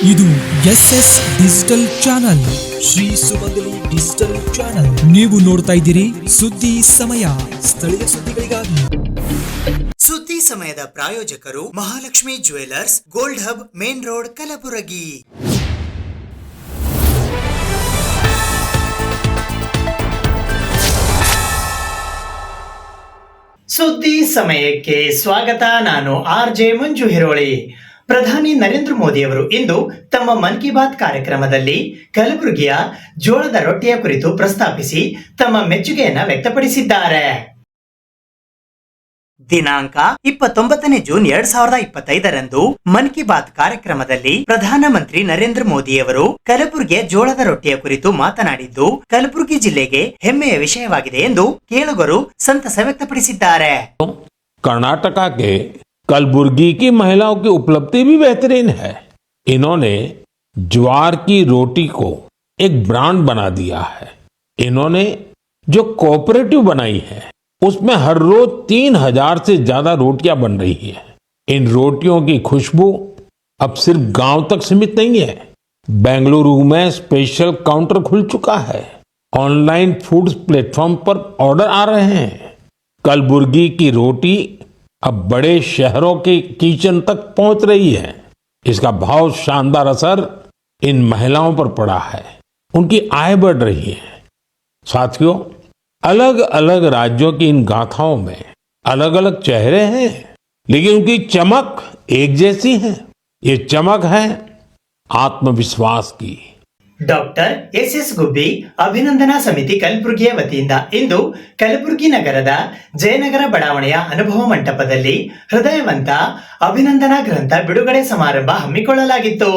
ಇದು SS digital channel, Shri ಸುಮಂಗಲಿ digital channel. ನೀವು ನೋಡ್ತಾ ಇದ್ದೀರಿ ಸುದ್ದಿ ಸಮಯ, ಸ್ಥಳೀಯ ಸುದ್ದಿಗಳಿಗಾಗಿ. ಸುದ್ದಿ ಸಮಯದ ಪ್ರಾಯೋಜಕರು Mahalakshmi jewellers, gold hub, main road, Kalaburagi. ಸುದ್ದಿ ಸಮಯಕ್ಕೆ ಸ್ವಾಗತ. ನಾನು RJ ಮಂಜು ಹಿರೋಳಿ. ಪ್ರಧಾನಿ ನರೇಂದ್ರ ಮೋದಿ ಅವರು ಇಂದು ತಮ್ಮ ಮನ್ ಕಿ ಬಾತ್ ಕಾರ್ಯಕ್ರಮದಲ್ಲಿ ಕಲಬುರಗಿಯ ಜೋಳದ ರೊಟ್ಟಿಯ ಕುರಿತು ಪ್ರಸ್ತಾಪಿಸಿ ತಮ್ಮ ಮೆಚ್ಚುಗೆಯನ್ನ ವ್ಯಕ್ತಪಡಿಸಿದ್ದಾರೆ. ದಿನಾಂಕ 29 ಜೂನ್ 2025ರಂದು ಮನ್ ಕಿ ಬಾತ್ ಕಾರ್ಯಕ್ರಮದಲ್ಲಿ ಪ್ರಧಾನಮಂತ್ರಿ ನರೇಂದ್ರ ಮೋದಿ ಅವರು ಕಲಬುರಗಿಯ ಜೋಳದ ರೊಟ್ಟಿಯ ಕುರಿತು ಮಾತನಾಡಿದ್ದು ಕಲಬುರಗಿ ಜಿಲ್ಲೆಗೆ ಹೆಮ್ಮೆಯ ವಿಷಯವಾಗಿದೆ ಎಂದು ಕೇಳುಗರು ಸಂತಸ ವ್ಯಕ್ತಪಡಿಸಿದ್ದಾರೆ. कर्नाटक के कलबुर्गी की महिलाओं की उपलब्धि भी बेहतरीन है. इन्होंने ज्वार की रोटी को एक ब्रांड बना दिया है. इन्होंने जो कोऑपरेटिव बनाई है उसमें हर रोज 3000 से ज्यादा रोटियां बन रही है. इन रोटियों की खुशबू अब सिर्फ गांव तक सीमित नहीं है. बेंगलुरु में स्पेशल काउंटर खुल चुका है. ऑनलाइन फूड प्लेटफॉर्म पर ऑर्डर आ रहे हैं. कलबुर्गी की रोटी अब बड़े शहरों के किचन तक पहुंच रही है. इसका बहुत शानदार असर इन महिलाओं पर पड़ा है. उनकी आय बढ़ रही है. साथियों, अलग अलग राज्यों की इन गाथाओं में अलग अलग चेहरे हैं, लेकिन उनकी चमक एक जैसी है. ये चमक है आत्मविश्वास की. ಡಾಕ್ಟರ್ SS ಗುಬ್ಬಿ ಅಭಿನಂದನಾ ಸಮಿತಿ ಕಲಬುರಗಿಯ ವತಿಯಿಂದ ಇಂದು ಕಲಬುರಗಿ ನಗರದ ಜಯನಗರ ಬಡಾವಣೆಯ ಅನುಭವ ಮಂಟಪದಲ್ಲಿ ಹೃದಯವಂತ ಅಭಿನಂದನಾ ಗ್ರಂಥ ಬಿಡುಗಡೆ ಸಮಾರಂಭ ಹಮ್ಮಿಕೊಳ್ಳಲಾಗಿತ್ತು.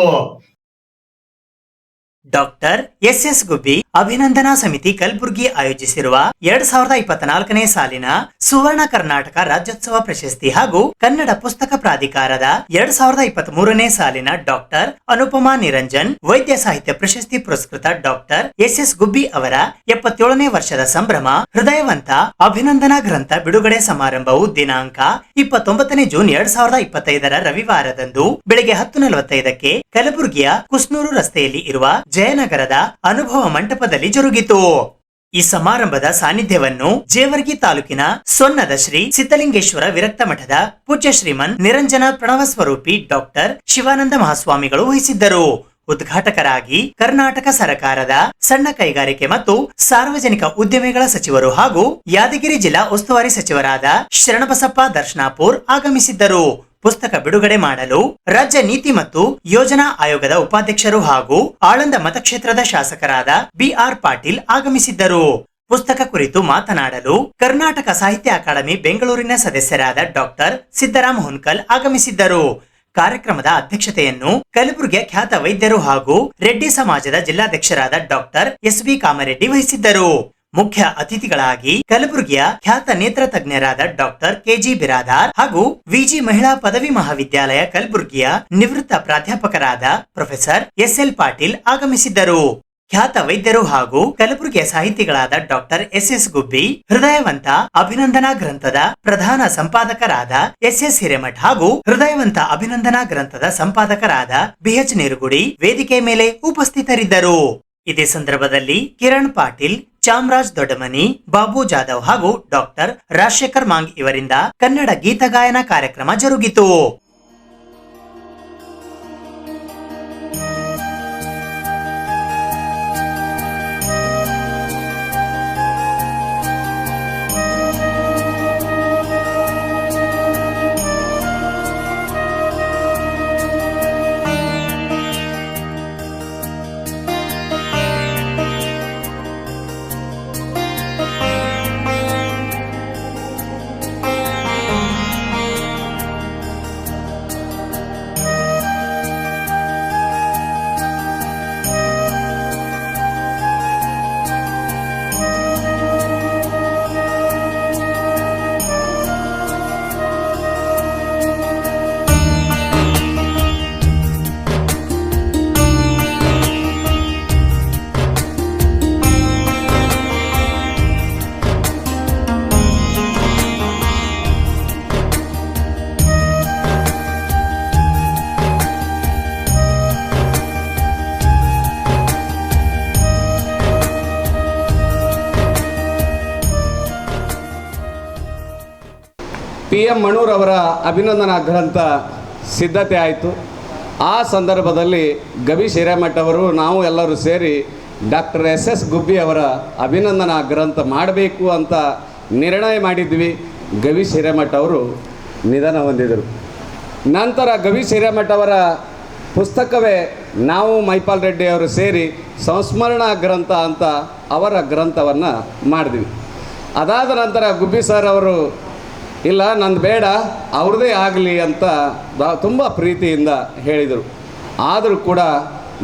ಡಾಕ್ಟರ್ SS ಗುಬ್ಬಿ ಅಭಿನಂದನಾ ಸಮಿತಿ ಕಲಬುರಗಿ ಆಯೋಜಿಸಿರುವ 2024ನೇ ಸಾಲಿನ ಸುವರ್ಣ ಕರ್ನಾಟಕ ರಾಜ್ಯೋತ್ಸವ ಪ್ರಶಸ್ತಿ ಹಾಗೂ ಕನ್ನಡ ಪುಸ್ತಕ ಪ್ರಾಧಿಕಾರದ 2023ನೇ ಸಾಲಿನ ಡಾಕ್ಟರ್ ಅನುಪಮಾ ನಿರಂಜನ್ ವೈದ್ಯ ಸಾಹಿತ್ಯ ಪ್ರಶಸ್ತಿ ಪುರಸ್ಕೃತ ಡಾಕ್ಟರ್ SS ಗುಬ್ಬಿ ಅವರ 77ನೇ ವರ್ಷದ ಸಂಭ್ರಮ ಹೃದಯವಂತ ಅಭಿನಂದನಾ ಗ್ರಂಥ ಬಿಡುಗಡೆ ಸಮಾರಂಭವು ದಿನಾಂಕ 29 ಜೂನ್ 2025ರ ರವಿವಾರದಂದು ಬೆಳಗ್ಗೆ 10:45ಕ್ಕೆ ಕಲಬುರಗಿಯ ಕುಸ್ನೂರು ರಸ್ತೆಯಲ್ಲಿ ಇರುವ ಜಯನಗರದ ಅನುಭವ ಮಂಟಪದಲ್ಲಿ ಜರುಗಿತು. ಈ ಸಮಾರಂಭದ ಸಾನ್ನಿಧ್ಯವನ್ನು ಜೇವರ್ಗಿ ತಾಲೂಕಿನ ಸೊನ್ನದ ಶ್ರೀ ಸಿದ್ದಲಿಂಗೇಶ್ವರ ವಿರಕ್ತ ಮಠದ ಪೂಜ್ಯ ಶ್ರೀಮನ್ ನಿರಂಜನ ಪ್ರಣವ ಸ್ವರೂಪಿ ಡಾಕ್ಟರ್ ಶಿವಾನಂದ ಮಹಾಸ್ವಾಮಿಗಳು ವಹಿಸಿದ್ದರು. ಉದ್ಘಾಟಕರಾಗಿ ಕರ್ನಾಟಕ ಸರ್ಕಾರದ ಸಣ್ಣ ಕೈಗಾರಿಕೆ ಮತ್ತು ಸಾರ್ವಜನಿಕ ಉದ್ಯಮಿಗಳ ಸಚಿವರು ಹಾಗೂ ಯಾದಗಿರಿ ಜಿಲ್ಲಾ ಉಸ್ತುವಾರಿ ಸಚಿವರಾದ ಶರಣಬಸಪ್ಪ ದರ್ಶನಾಪುರ್ ಆಗಮಿಸಿದ್ದರು. ಪುಸ್ತಕ ಬಿಡುಗಡೆ ಮಾಡಲು ರಾಜ್ಯ ನೀತಿ ಮತ್ತು ಯೋಜನಾ ಆಯೋಗದ ಉಪಾಧ್ಯಕ್ಷರು ಹಾಗೂ ಆಳಂದ ಮತಕ್ಷೇತ್ರದ ಶಾಸಕರಾದ BR ಪಾಟೀಲ್ ಆಗಮಿಸಿದ್ದರು. ಪುಸ್ತಕ ಕುರಿತು ಮಾತನಾಡಲು ಕರ್ನಾಟಕ ಸಾಹಿತ್ಯ ಅಕಾಡೆಮಿ ಬೆಂಗಳೂರಿನ ಸದಸ್ಯರಾದ ಡಾಕ್ಟರ್ ಸಿದ್ದರಾಮ ಹುನ್ಕಲ್ ಆಗಮಿಸಿದ್ದರು. ಕಾರ್ಯಕ್ರಮದ ಅಧ್ಯಕ್ಷತೆಯನ್ನು ಕಲಬುರಗಿಯ ಖ್ಯಾತ ವೈದ್ಯರು ಹಾಗೂ ರೆಡ್ಡಿ ಸಮಾಜದ ಜಿಲ್ಲಾಧ್ಯಕ್ಷರಾದ ಡಾಕ್ಟರ್ SV ಕಾಮರೆಡ್ಡಿ ವಹಿಸಿದ್ದರು. ಮುಖ್ಯ ಅತಿಥಿಗಳಾಗಿ ಕಲಬುರಗಿಯ ಖ್ಯಾತ ನೇತ್ರ ತಜ್ಞರಾದ ಡಾಕ್ಟರ್ KG ಬಿರಾದಾರ್ ಹಾಗೂ VG ಮಹಿಳಾ ಪದವಿ ಮಹಾವಿದ್ಯಾಲಯ ಕಲಬುರಗಿಯ ನಿವೃತ್ತ ಪ್ರಾಧ್ಯಾಪಕರಾದ ಪ್ರೊಫೆಸರ್ SL ಪಾಟೀಲ್ ಆಗಮಿಸಿದ್ದರು. ಖ್ಯಾತ ವೈದ್ಯರು ಹಾಗೂ ಕಲಬುರಗಿಯ ಸಾಹಿತಿಗಳಾದ ಡಾಕ್ಟರ್ SS ಗುಬ್ಬಿ ಹೃದಯವಂತ ಅಭಿನಂದನಾ ಗ್ರಂಥದ ಪ್ರಧಾನ ಸಂಪಾದಕರಾದ SS ಹಿರೇಮಠ್ ಹಾಗೂ ಹೃದಯವಂತ ಅಭಿನಂದನಾ ಗ್ರಂಥದ ಸಂಪಾದಕರಾದ BH ನೀರುಗುಡಿ ವೇದಿಕೆ ಮೇಲೆ ಉಪಸ್ಥಿತರಿದ್ದರು. ಇದೇ ಸಂದರ್ಭದಲ್ಲಿ ಕಿರಣ್ ಪಾಟೀಲ್, ಚಾಮರಾಜ್ ದೊಡ್ಡಮನಿ, ಬಾಬು ಜಾಧವ್ ಹಾಗೂ ಡಾಕ್ಟರ್ ರಾಜಶೇಖರ್ ಮಾಂಗ್ ಇವರಿಂದ ಕನ್ನಡ ಗೀತಗಾಯನ ಕಾರ್ಯಕ್ರಮ ಜರುಗಿತು. TM ಮಣೂರವರ ಅಭಿನಂದನಾ ಗ್ರಂಥ ಸಿದ್ಧತೆ ಆಯಿತು. ಆ ಸಂದರ್ಭದಲ್ಲಿ ಗವಿ ಹಿರೇಮಠ ಅವರು ನಾವು ಎಲ್ಲರೂ ಸೇರಿ ಡಾಕ್ಟರ್ SS ಗುಬ್ಬಿ ಅವರ ಅಭಿನಂದನಾ ಗ್ರಂಥ ಮಾಡಬೇಕು ಅಂತ ನಿರ್ಣಯ ಮಾಡಿದ್ವಿ. ಗವಿ ಹಿರೇಮಠ ಅವರು ನಿಧನ ಹೊಂದಿದರು. ನಂತರ ಗವಿ ಹಿರೇಮಠ ಅವರ ಪುಸ್ತಕವೇ ನಾವು ಮೈಪಾಲ್ ರೆಡ್ಡಿ ಅವರು ಸೇರಿ ಸಂಸ್ಮರಣಾ ಗ್ರಂಥ ಅಂತ ಅವರ ಗ್ರಂಥವನ್ನು ಮಾಡಿದ್ವಿ. ಅದಾದ ನಂತರ ಗುಬ್ಬಿ ಸರ್ ಅವರು ಇಲ್ಲ ನಂದು ಬೇಡ ಅವ್ರದ್ದೇ ಆಗಲಿ ಅಂತ ತುಂಬ ಪ್ರೀತಿಯಿಂದ ಹೇಳಿದರು. ಆದರೂ ಕೂಡ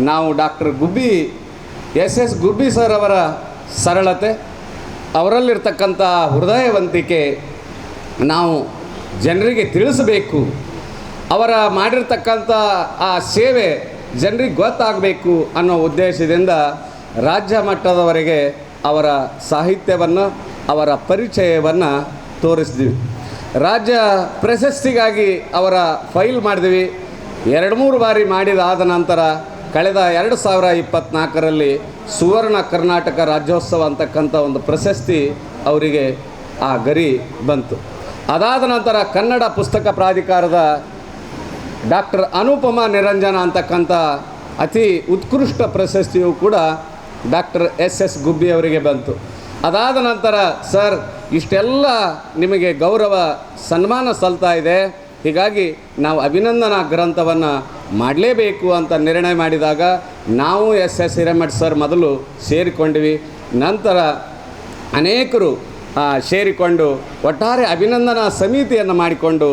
ನಾವು ಡಾಕ್ಟರ್ ಗುಬ್ಬಿ SS ಗುಬ್ಬಿ ಸರ್ ಅವರ ಸರಳತೆ, ಅವರಲ್ಲಿರ್ತಕ್ಕಂಥ ಹೃದಯವಂತಿಕೆ ನಾವು ಜನರಿಗೆ ತಿಳಿಸಬೇಕು, ಅವರ ಮಾಡಿರ್ತಕ್ಕಂಥ ಆ ಸೇವೆ ಜನರಿಗೆ ಗೊತ್ತಾಗಬೇಕು ಅನ್ನೋ ಉದ್ದೇಶದಿಂದ ರಾಜ್ಯ ಮಟ್ಟದವರೆಗೆ ಅವರ ಸಾಹಿತ್ಯವನ್ನು, ಅವರ ಪರಿಚಯವನ್ನು ತೋರಿಸಿದ್ವಿ. ರಾಜ್ಯ ಪ್ರಶಸ್ತಿಗಾಗಿ ಅವರ ಫೈಲ್ ಮಾಡಿದ್ವಿ. 2-3 ಬಾರಿ ಮಾಡಿದಾದ ನಂತರ ಕಳೆದ 2024ರಲ್ಲಿ ಸುವರ್ಣ ಕರ್ನಾಟಕ ರಾಜ್ಯೋತ್ಸವ ಅಂತಕ್ಕಂಥ ಒಂದು ಪ್ರಶಸ್ತಿ ಅವರಿಗೆ ಆ ಗರಿ ಬಂತು. ಅದಾದ ನಂತರ ಕನ್ನಡ ಪುಸ್ತಕ ಪ್ರಾಧಿಕಾರದ ಡಾಕ್ಟರ್ ಅನುಪಮ ನಿರಂಜನ ಅಂತಕ್ಕಂಥ ಅತಿ ಉತ್ಕೃಷ್ಟ ಪ್ರಶಸ್ತಿಯು ಕೂಡ ಡಾಕ್ಟರ್ SS ಗುಬ್ಬಿ ಅವರಿಗೆ ಬಂತು. ಅದಾದ ನಂತರ ಸರ್ ಇಷ್ಟೆಲ್ಲ ನಿಮಗೆ ಗೌರವ ಸನ್ಮಾನ ಸಲ್ತಾ ಇದೆ, ಹೀಗಾಗಿ ನಾವು ಅಭಿನಂದನಾ ಗ್ರಂಥವನ್ನು ಮಾಡಲೇಬೇಕು ಅಂತ ನಿರ್ಣಯ ಮಾಡಿದಾಗ ನಾವು SS ಹಿರೇಮಠ ಸರ್ ಮೊದಲು ಸೇರಿಕೊಂಡ್ವಿ. ನಂತರ ಅನೇಕರು ಸೇರಿಕೊಂಡು ಒಟ್ಟಾರೆ ಅಭಿನಂದನಾ ಸಮಿತಿಯನ್ನು ಮಾಡಿಕೊಂಡು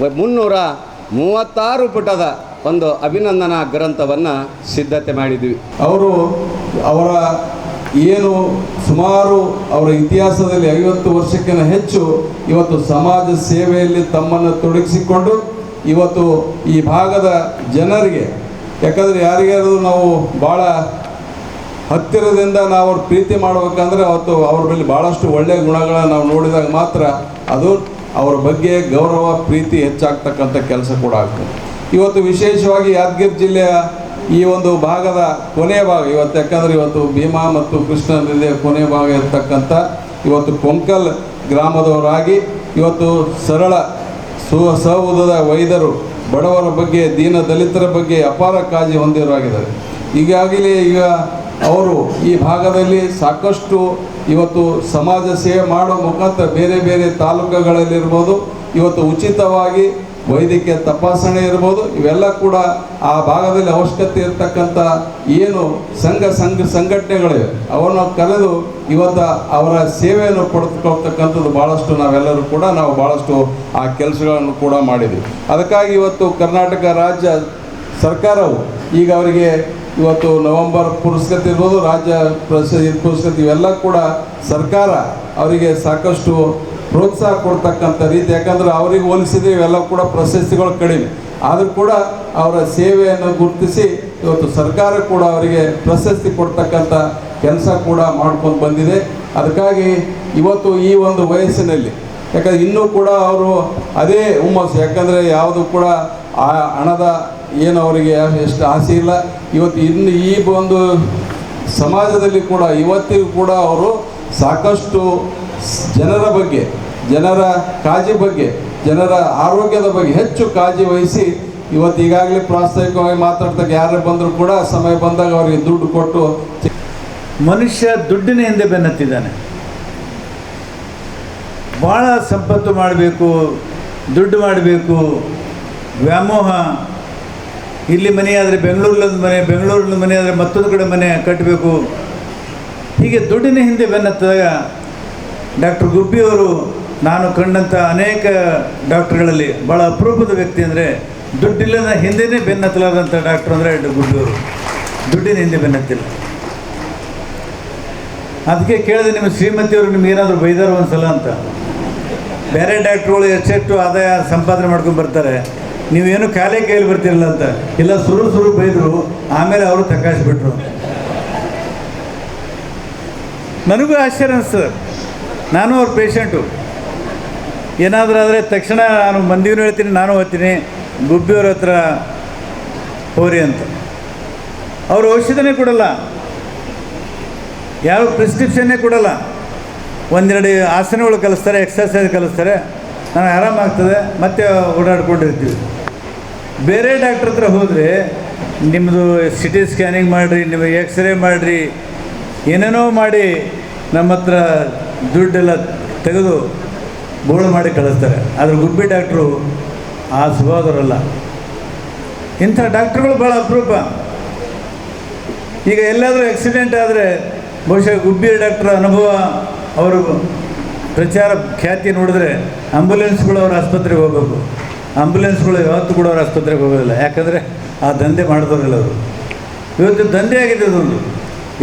336 ಪುಟದ ಒಂದು ಅಭಿನಂದನಾ ಗ್ರಂಥವನ್ನು ಸಿದ್ಧತೆ ಮಾಡಿದ್ವಿ. ಅವರ ಏನು ಸುಮಾರು ಅವರ ಇತಿಹಾಸದಲ್ಲಿ 50 ವರ್ಷಕ್ಕಿಂತ ಹೆಚ್ಚು ಇವತ್ತು ಸಮಾಜ ಸೇವೆಯಲ್ಲಿ ತಮ್ಮನ್ನು ತೊಡಗಿಸಿಕೊಂಡು ಇವತ್ತು ಈ ಭಾಗದ ಜನರಿಗೆ, ಯಾಕಂದರೆ ಯಾರಿಗಾದ್ರೂ ನಾವು ಭಾಳ ಹತ್ತಿರದಿಂದ ನಾವು ಅವ್ರ ಪ್ರೀತಿ ಮಾಡಬೇಕಂದ್ರೆ ಅವತ್ತು ಅವ್ರ ಮೇಲೆ ಭಾಳಷ್ಟು ಒಳ್ಳೆಯ ಗುಣಗಳನ್ನು ನಾವು ನೋಡಿದಾಗ ಮಾತ್ರ ಅದು ಅವರ ಬಗ್ಗೆ ಗೌರವ ಪ್ರೀತಿ ಹೆಚ್ಚಾಗ್ತಕ್ಕಂಥ ಕೆಲಸ ಕೂಡ ಆಗ್ತದೆ. ಇವತ್ತು ವಿಶೇಷವಾಗಿ ಯಾದಗಿರಿ ಜಿಲ್ಲೆಯ ಈ ಒಂದು ಭಾಗದ ಕೊನೆಯ ಭಾಗ ಇವತ್ತು, ಯಾಕಂದರೆ ಇವತ್ತು ಭೀಮಾ ಮತ್ತು ಕೃಷ್ಣಾ ನದಿಯ ಕೊನೆಯ ಭಾಗ ಇರ್ತಕ್ಕಂಥ ಇವತ್ತು ಕೊಂಕಲ್ ಗ್ರಾಮದವರಾಗಿ ಇವತ್ತು ಸರಳ ಸಹೋದರ ವೈದ್ಯರು, ಬಡವರ ಬಗ್ಗೆ, ದೀನ ದಲಿತರ ಬಗ್ಗೆ ಅಪಾರ ಕಾಳಜಿ ಹೊಂದಿರೋರಾಗಿದ್ದಾರೆ. ಈಗಾಗಲೇ ಈಗ ಅವರು ಈ ಭಾಗದಲ್ಲಿ ಸಾಕಷ್ಟು ಇವತ್ತು ಸಮಾಜ ಸೇವೆ ಮಾಡೋ ಮುಖಾಂತರ ಬೇರೆ ಬೇರೆ ತಾಲೂಕುಗಳಲ್ಲಿರ್ಬೋದು ಇವತ್ತು ಉಚಿತವಾಗಿ ವೈದ್ಯಕೀಯ ತಪಾಸಣೆ ಇರ್ಬೋದು, ಇವೆಲ್ಲ ಕೂಡ ಆ ಭಾಗದಲ್ಲಿ ಅವಶ್ಯಕತೆ ಇರತಕ್ಕಂಥ ಏನು ಸಂಘಟನೆಗಳಿವೆ ಅವನ್ನು ಕರೆದು ಇವತ್ತು ಅವರ ಸೇವೆಯನ್ನು ಪಡೆದುಕೊಳ್ತಕ್ಕಂಥದ್ದು ಭಾಳಷ್ಟು ನಾವೆಲ್ಲರೂ ಕೂಡ ನಾವು ಭಾಳಷ್ಟು ಆ ಕೆಲಸಗಳನ್ನು ಕೂಡ ಮಾಡಿದ್ವಿ. ಅದಕ್ಕಾಗಿ ಇವತ್ತು ಕರ್ನಾಟಕ ರಾಜ್ಯ ಸರ್ಕಾರವು ಈಗ ಅವರಿಗೆ ಇವತ್ತು ನವೆಂಬರ್ ಪುರಸ್ಕೃತಿ ಇರ್ಬೋದು, ರಾಜ್ಯ ಪುರಸ್ಕೃತಿ ಇವೆಲ್ಲ ಕೂಡ ಸರ್ಕಾರ ಅವರಿಗೆ ಸಾಕಷ್ಟು ಪ್ರೋತ್ಸಾಹ ಕೊಡ್ತಕ್ಕಂಥ ರೀತಿ, ಯಾಕಂದರೆ ಅವರಿಗೆ ಹೋಲಿಸಿದರೆ ಇವೆಲ್ಲ ಕೂಡ ಪ್ರಶಸ್ತಿಗಳು ಕಡಿಮೆ ಆದರೂ ಕೂಡ ಅವರ ಸೇವೆಯನ್ನು ಗುರುತಿಸಿ ಇವತ್ತು ಸರ್ಕಾರ ಕೂಡ ಅವರಿಗೆ ಪ್ರಶಸ್ತಿ ಕೊಡ್ತಕ್ಕಂಥ ಕೆಲಸ ಕೂಡ ಮಾಡ್ಕೊಂಡು ಬಂದಿದೆ. ಅದಕ್ಕಾಗಿ ಇವತ್ತು ಈ ಒಂದು ವಯಸ್ಸಿನಲ್ಲಿ, ಯಾಕಂದರೆ ಇನ್ನೂ ಕೂಡ ಅವರು ಅದೇ ಹುಮ್ಮಸ್ಸು, ಯಾಕಂದರೆ ಯಾವುದು ಕೂಡ ಆ ಹಣದ ಏನು ಅವರಿಗೆ ಎಷ್ಟು ಆಸೆ ಇಲ್ಲ. ಇವತ್ತು ಇನ್ನು ಈ ಒಂದು ಸಮಾಜದಲ್ಲಿ ಕೂಡ ಇವತ್ತಿಗೂ ಕೂಡ ಅವರು ಸಾಕಷ್ಟು ಜನರ ಬಗ್ಗೆ, ಜನರ ಕಾಳಜಿ ಬಗ್ಗೆ, ಜನರ ಆರೋಗ್ಯದ ಬಗ್ಗೆ ಹೆಚ್ಚು ಕಾಳಜಿ ವಹಿಸಿ ಇವತ್ತು ಈಗಾಗಲೇ ಪ್ರಾಸ್ತಾವಿಕವಾಗಿ ಮಾತಾಡ್ದಾಗ ಯಾರೇ ಬಂದರೂ ಕೂಡ ಸಮಯ ಬಂದಾಗ ಅವರಿಗೆ ದುಡ್ಡು ಕೊಟ್ಟು, ಮನುಷ್ಯ ದುಡ್ಡಿನ ಹಿಂದೆ ಬೆನ್ನತ್ತಿದ್ದಾನೆ. ಭಾಳ ಸಂಪತ್ತು ಮಾಡಬೇಕು, ದುಡ್ಡು ಮಾಡಬೇಕು, ವ್ಯಾಮೋಹ. ಇಲ್ಲಿ ಮನೆ ಆದರೆ ಬೆಂಗಳೂರಿನೊಂದು ಮನೆ, ಬೆಂಗಳೂರಿನ ಮನೆ ಆದರೆ ಮತ್ತೊಂದು ಕಡೆ ಮನೆ ಕಟ್ಟಬೇಕು. ಹೀಗೆ ದುಡ್ಡಿನ ಹಿಂದೆ ಬೆನ್ನತ್ತಾಗ ಡಾಕ್ಟರ್ ಗುಬ್ಬಿಯವರು ನಾನು ಕಂಡಂಥ ಅನೇಕ ಡಾಕ್ಟ್ರುಗಳಲ್ಲಿ ಭಾಳ ಅಪರೂಪದ ವ್ಯಕ್ತಿ ಅಂದರೆ ದುಡ್ಡಿಲ್ಲದ ಹಿಂದೆಯೇ ಬೆನ್ನತ್ತಲಾದಂಥ ಡಾಕ್ಟ್ರು ಅಂದರೆ ಗುಬ್ಬಿಯವರು. ದುಡ್ಡಿನ ಹಿಂದೆ ಬೆನ್ನತ್ತಿಲ್ಲ. ಅದಕ್ಕೆ ಕೇಳಿದೆ, ನಿಮ್ಮ ಶ್ರೀಮತಿಯವರು ನಿಮ್ಗೆ ಏನಾದರೂ ಬೈದಾರ ಒಂದು ಸಲ ಅಂತ. ಬೇರೆ ಡಾಕ್ಟ್ರುಗಳು ಎಷ್ಟೆಷ್ಟು ಆದಾಯ ಸಂಪಾದನೆ ಮಾಡ್ಕೊಂಡು ಬರ್ತಾರೆ, ನೀವೇನು ಕೈಯಲ್ಲಿ ಬರ್ತಿರಲ್ಲ ಅಂತ. ಇಲ್ಲ, ಸುರು ಬೈದರು, ಆಮೇಲೆ ಅವರು ತಕಾಯಿಸ್ಬಿಟ್ರು. ನನಗೂ ಆಶ್ಚರ್ಯ ಅನಿಸ್ತದೆ. ನಾನು ಅವ್ರ ಪೇಷಂಟು. ಏನಾದರೂ ಆದರೆ ತಕ್ಷಣ ನಾನು ಮಂದಿಗೂ ಹೇಳ್ತೀನಿ, ನಾನು ಹೋಗ್ತೀನಿ ಗುಬ್ಬಿಯವ್ರ ಹತ್ರ ಹೋರಿ ಅಂತ. ಅವರು ಔಷಧನೇ ಕೊಡಲ್ಲ, ಯಾವ ಪ್ರಿಸ್ಕ್ರಿಪ್ಷನ್ನೇ ಕೊಡಲ್ಲ. ಒಂದೆರಡು ಆಸನಗಳು ಕಲಿಸ್ತಾರೆ, ಎಕ್ಸರ್ಸೈಸ್ ಕಲಿಸ್ತಾರೆ, ನನಗೆ ಆರಾಮಾಗ್ತದೆ, ಮತ್ತೆ ಓಡಾಡ್ಕೊಂಡಿರ್ತೀವಿ. ಬೇರೆ ಡಾಕ್ಟ್ರ್ ಹತ್ರ ಹೋದರೆ ನಿಮ್ಮದು ಸಿಟಿ ಸ್ಕ್ಯಾನಿಂಗ್ ಮಾಡಿರಿ, ನಿಮಗೆ ಎಕ್ಸ್ರೇ ಮಾಡಿರಿ, ಏನೇನೋ ಮಾಡಿ ನಮ್ಮ ಹತ್ರ ದುಡ್ಡೆಲ್ಲ ತೆಗೆದು ಬೋಳು ಮಾಡಿ ಕಳಿಸ್ತಾರೆ. ಆದರೆ ಗುಬ್ಬಿ ಡಾಕ್ಟ್ರು ಆ ಸ್ವಭಾವದವರಲ್ಲ. ಇಂಥ ಡಾಕ್ಟ್ರುಗಳು ಭಾಳ ಅಪರೂಪ. ಈಗ ಎಲ್ಲಾದರೂ ಆಕ್ಸಿಡೆಂಟ್ ಆದರೆ ಬಹುಶಃ ಗುಬ್ಬಿ ಡಾಕ್ಟ್ರ ಅನುಭವ, ಅವರು ಪ್ರಚಾರ ಖ್ಯಾತಿ ನೋಡಿದ್ರೆ ಆಂಬುಲೆನ್ಸ್ಗಳು ಅವ್ರ ಆಸ್ಪತ್ರೆಗೆ ಹೋಗಬೇಕು. ಆಂಬುಲೆನ್ಸ್ಗಳು ಯಾವತ್ತೂ ಕೂಡ ಅವ್ರ ಆಸ್ಪತ್ರೆಗೆ ಹೋಗೋದಿಲ್ಲ, ಯಾಕಂದರೆ ಆ ದಂಧೆ ಮಾಡಿದವರಿಲ್ಲ ಅವರು. ಇವತ್ತು ದಂಧೆ ಆಗಿದೆ ಅದೊಂದು.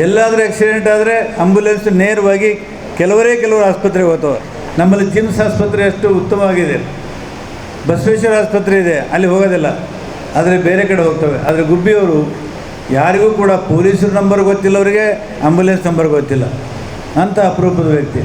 ಎಲ್ಲಾದರೂ ಆಕ್ಸಿಡೆಂಟ್ ಆದರೆ ಆಂಬುಲೆನ್ಸ್ ನೇರವಾಗಿ ಕೆಲವರು ಆಸ್ಪತ್ರೆಗೆ ಹೋಗ್ತವೆ. ನಮ್ಮಲ್ಲಿ ಜಿಮ್ಸ್ ಆಸ್ಪತ್ರೆ ಅಷ್ಟು ಉತ್ತಮವಾಗಿದೆ, ಬಸವೇಶ್ವರ ಆಸ್ಪತ್ರೆ ಇದೆ, ಅಲ್ಲಿ ಹೋಗೋದಿಲ್ಲ, ಆದರೆ ಬೇರೆ ಕಡೆ ಹೋಗ್ತವೆ. ಆದರೆ ಗುಬ್ಬಿಯವರು ಯಾರಿಗೂ ಕೂಡ ಪೊಲೀಸರ ನಂಬರ್ ಗೊತ್ತಿಲ್ಲ, ಅವರಿಗೆ ಆಂಬುಲೆನ್ಸ್ ನಂಬರ್ ಗೊತ್ತಿಲ್ಲ, ಅಂತ ಅಪರೂಪದ ವ್ಯಕ್ತಿ.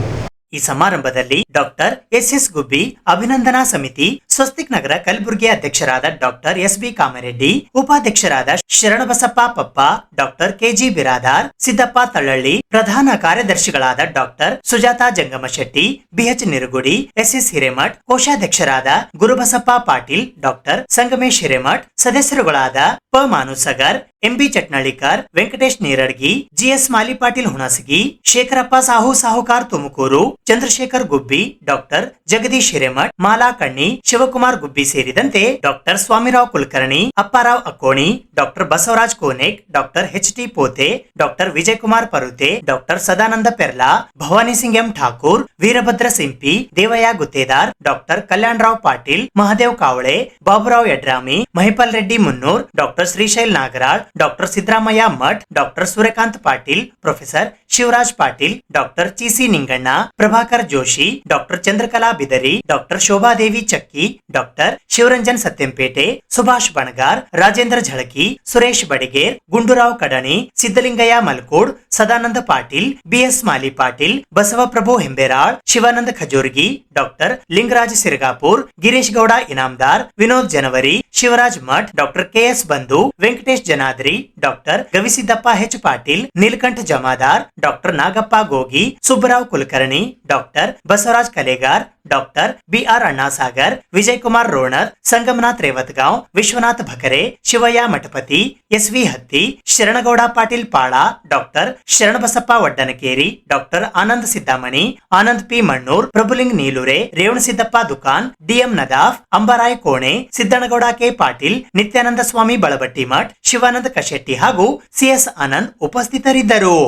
ಈ ಸಮಾರಂಭದಲ್ಲಿ ಡಾಕ್ಟರ್ ಎಸ್ ಗುಬ್ಬಿ, ಅಭಿನಂದನಾ ಸಮಿತಿ ಸ್ವಸ್ತಿಕ್ ನಗರ ಕಲಬುರಗಿ ಅಧ್ಯಕ್ಷರಾದ ಡಾಕ್ಟರ್ ಎಸ್ ಬಿ ಕಾಮರೆಡ್ಡಿ, ಉಪಾಧ್ಯಕ್ಷರಾದ ಶರಣಬಸಪ್ಪ ಪಪ್ಪ, ಡಾಕ್ಟರ್ ಕೆಜಿ ಬಿರಾದಾರ್, ಸಿದ್ದಪ್ಪ ತಳ್ಳಳ್ಳಿ, ಪ್ರಧಾನ ಕಾರ್ಯದರ್ಶಿಗಳಾದ doctor Sujata Jangamashetti, BH Nirugudi, S Hiremath, ಕೋಶಾಧ್ಯಕ್ಷರಾದ ಗುರುಬಸಪ್ಪ ಪಾಟೀಲ್, ಡಾಕ್ಟರ್ ಸಂಗಮೇಶ್ ಹಿರೇಮಠ್, ಸದಸ್ಯರುಗಳಾದ ಪ Manusagar, MB Chatnallikar, Venkatesh Neeradgi, GS Mali Patil Hunasagi, Shekharappa Sahukar Tumakuru, Chandrashekhar Gubbi, doctor Jagadish Hiremath, Mala Kanni, Shivakumar Gubbi ಸೇರಿದಂತೆ doctor Swamirao Kulkarni, Apparao Akkoni, doctor Basavaraj Konek, doctor H T Pote, doctor Vijayakumar Parute, doctor Sadananda Perla, Bhavani Singh M Thakur, Veerabhadra Simpi, Devayya Guttedar, doctor Kalyanrao Patil, Mahadev Kavale, Baburao Yadrami, Mahipal Reddy Munnur, doctor Srishail Nagaral, doctor Siddaramaiah Math, doctor Suryakant Patil, professor Shivaraj Patil, doctor ಚಿಸಿ Ninganna, Prabhakar Joshi, doctor Chandrakala Bidari, doctor Shobhadevi Chakki, doctor Shivaranjan Satyampete, Subhash Banagar, Rajendra Jhalaki, Suresh Badiger, Gundurao Kadani, Siddalingaiah Malkod, Sadananda Patil, BS Mali Patil, Basavaprabhu Hemberal, Shivananda Khajurgi, doctor Lingaraj Siragapur, Girish Gowda Inamdar, Vinod Janavari, Shivraj Math, doctor KS Bandhu, Venkatesh Janadri, doctor Gavisiddappa H Patil, Neelakantha Jamadar, doctor Nagappa Gogi, Subbarao Kulkarni, doctor Basavaraj Kalegar, doctor BR Annasagar, Vijay Kumar Ronar, Sangamnath Revatgaon, Vishwanath Bhakare, Shivayya Mathapati, SV Hatti, Sharanagouda Patil Pala, doctor Sharanabasappa Vaddanakeri, doctor Anand Siddamani, Anand P Mannur, Prabhuling Nilure, Revanasiddappa Dukan, DM Nadaf, Ambaray Kone, Siddanagouda K Patil, Nityananda Swami Balabatti Math, Shivananda Kashetti ಹಾಗೂ CS Anand ಉಪಸ್ಥಿತರಿದ್ದರು.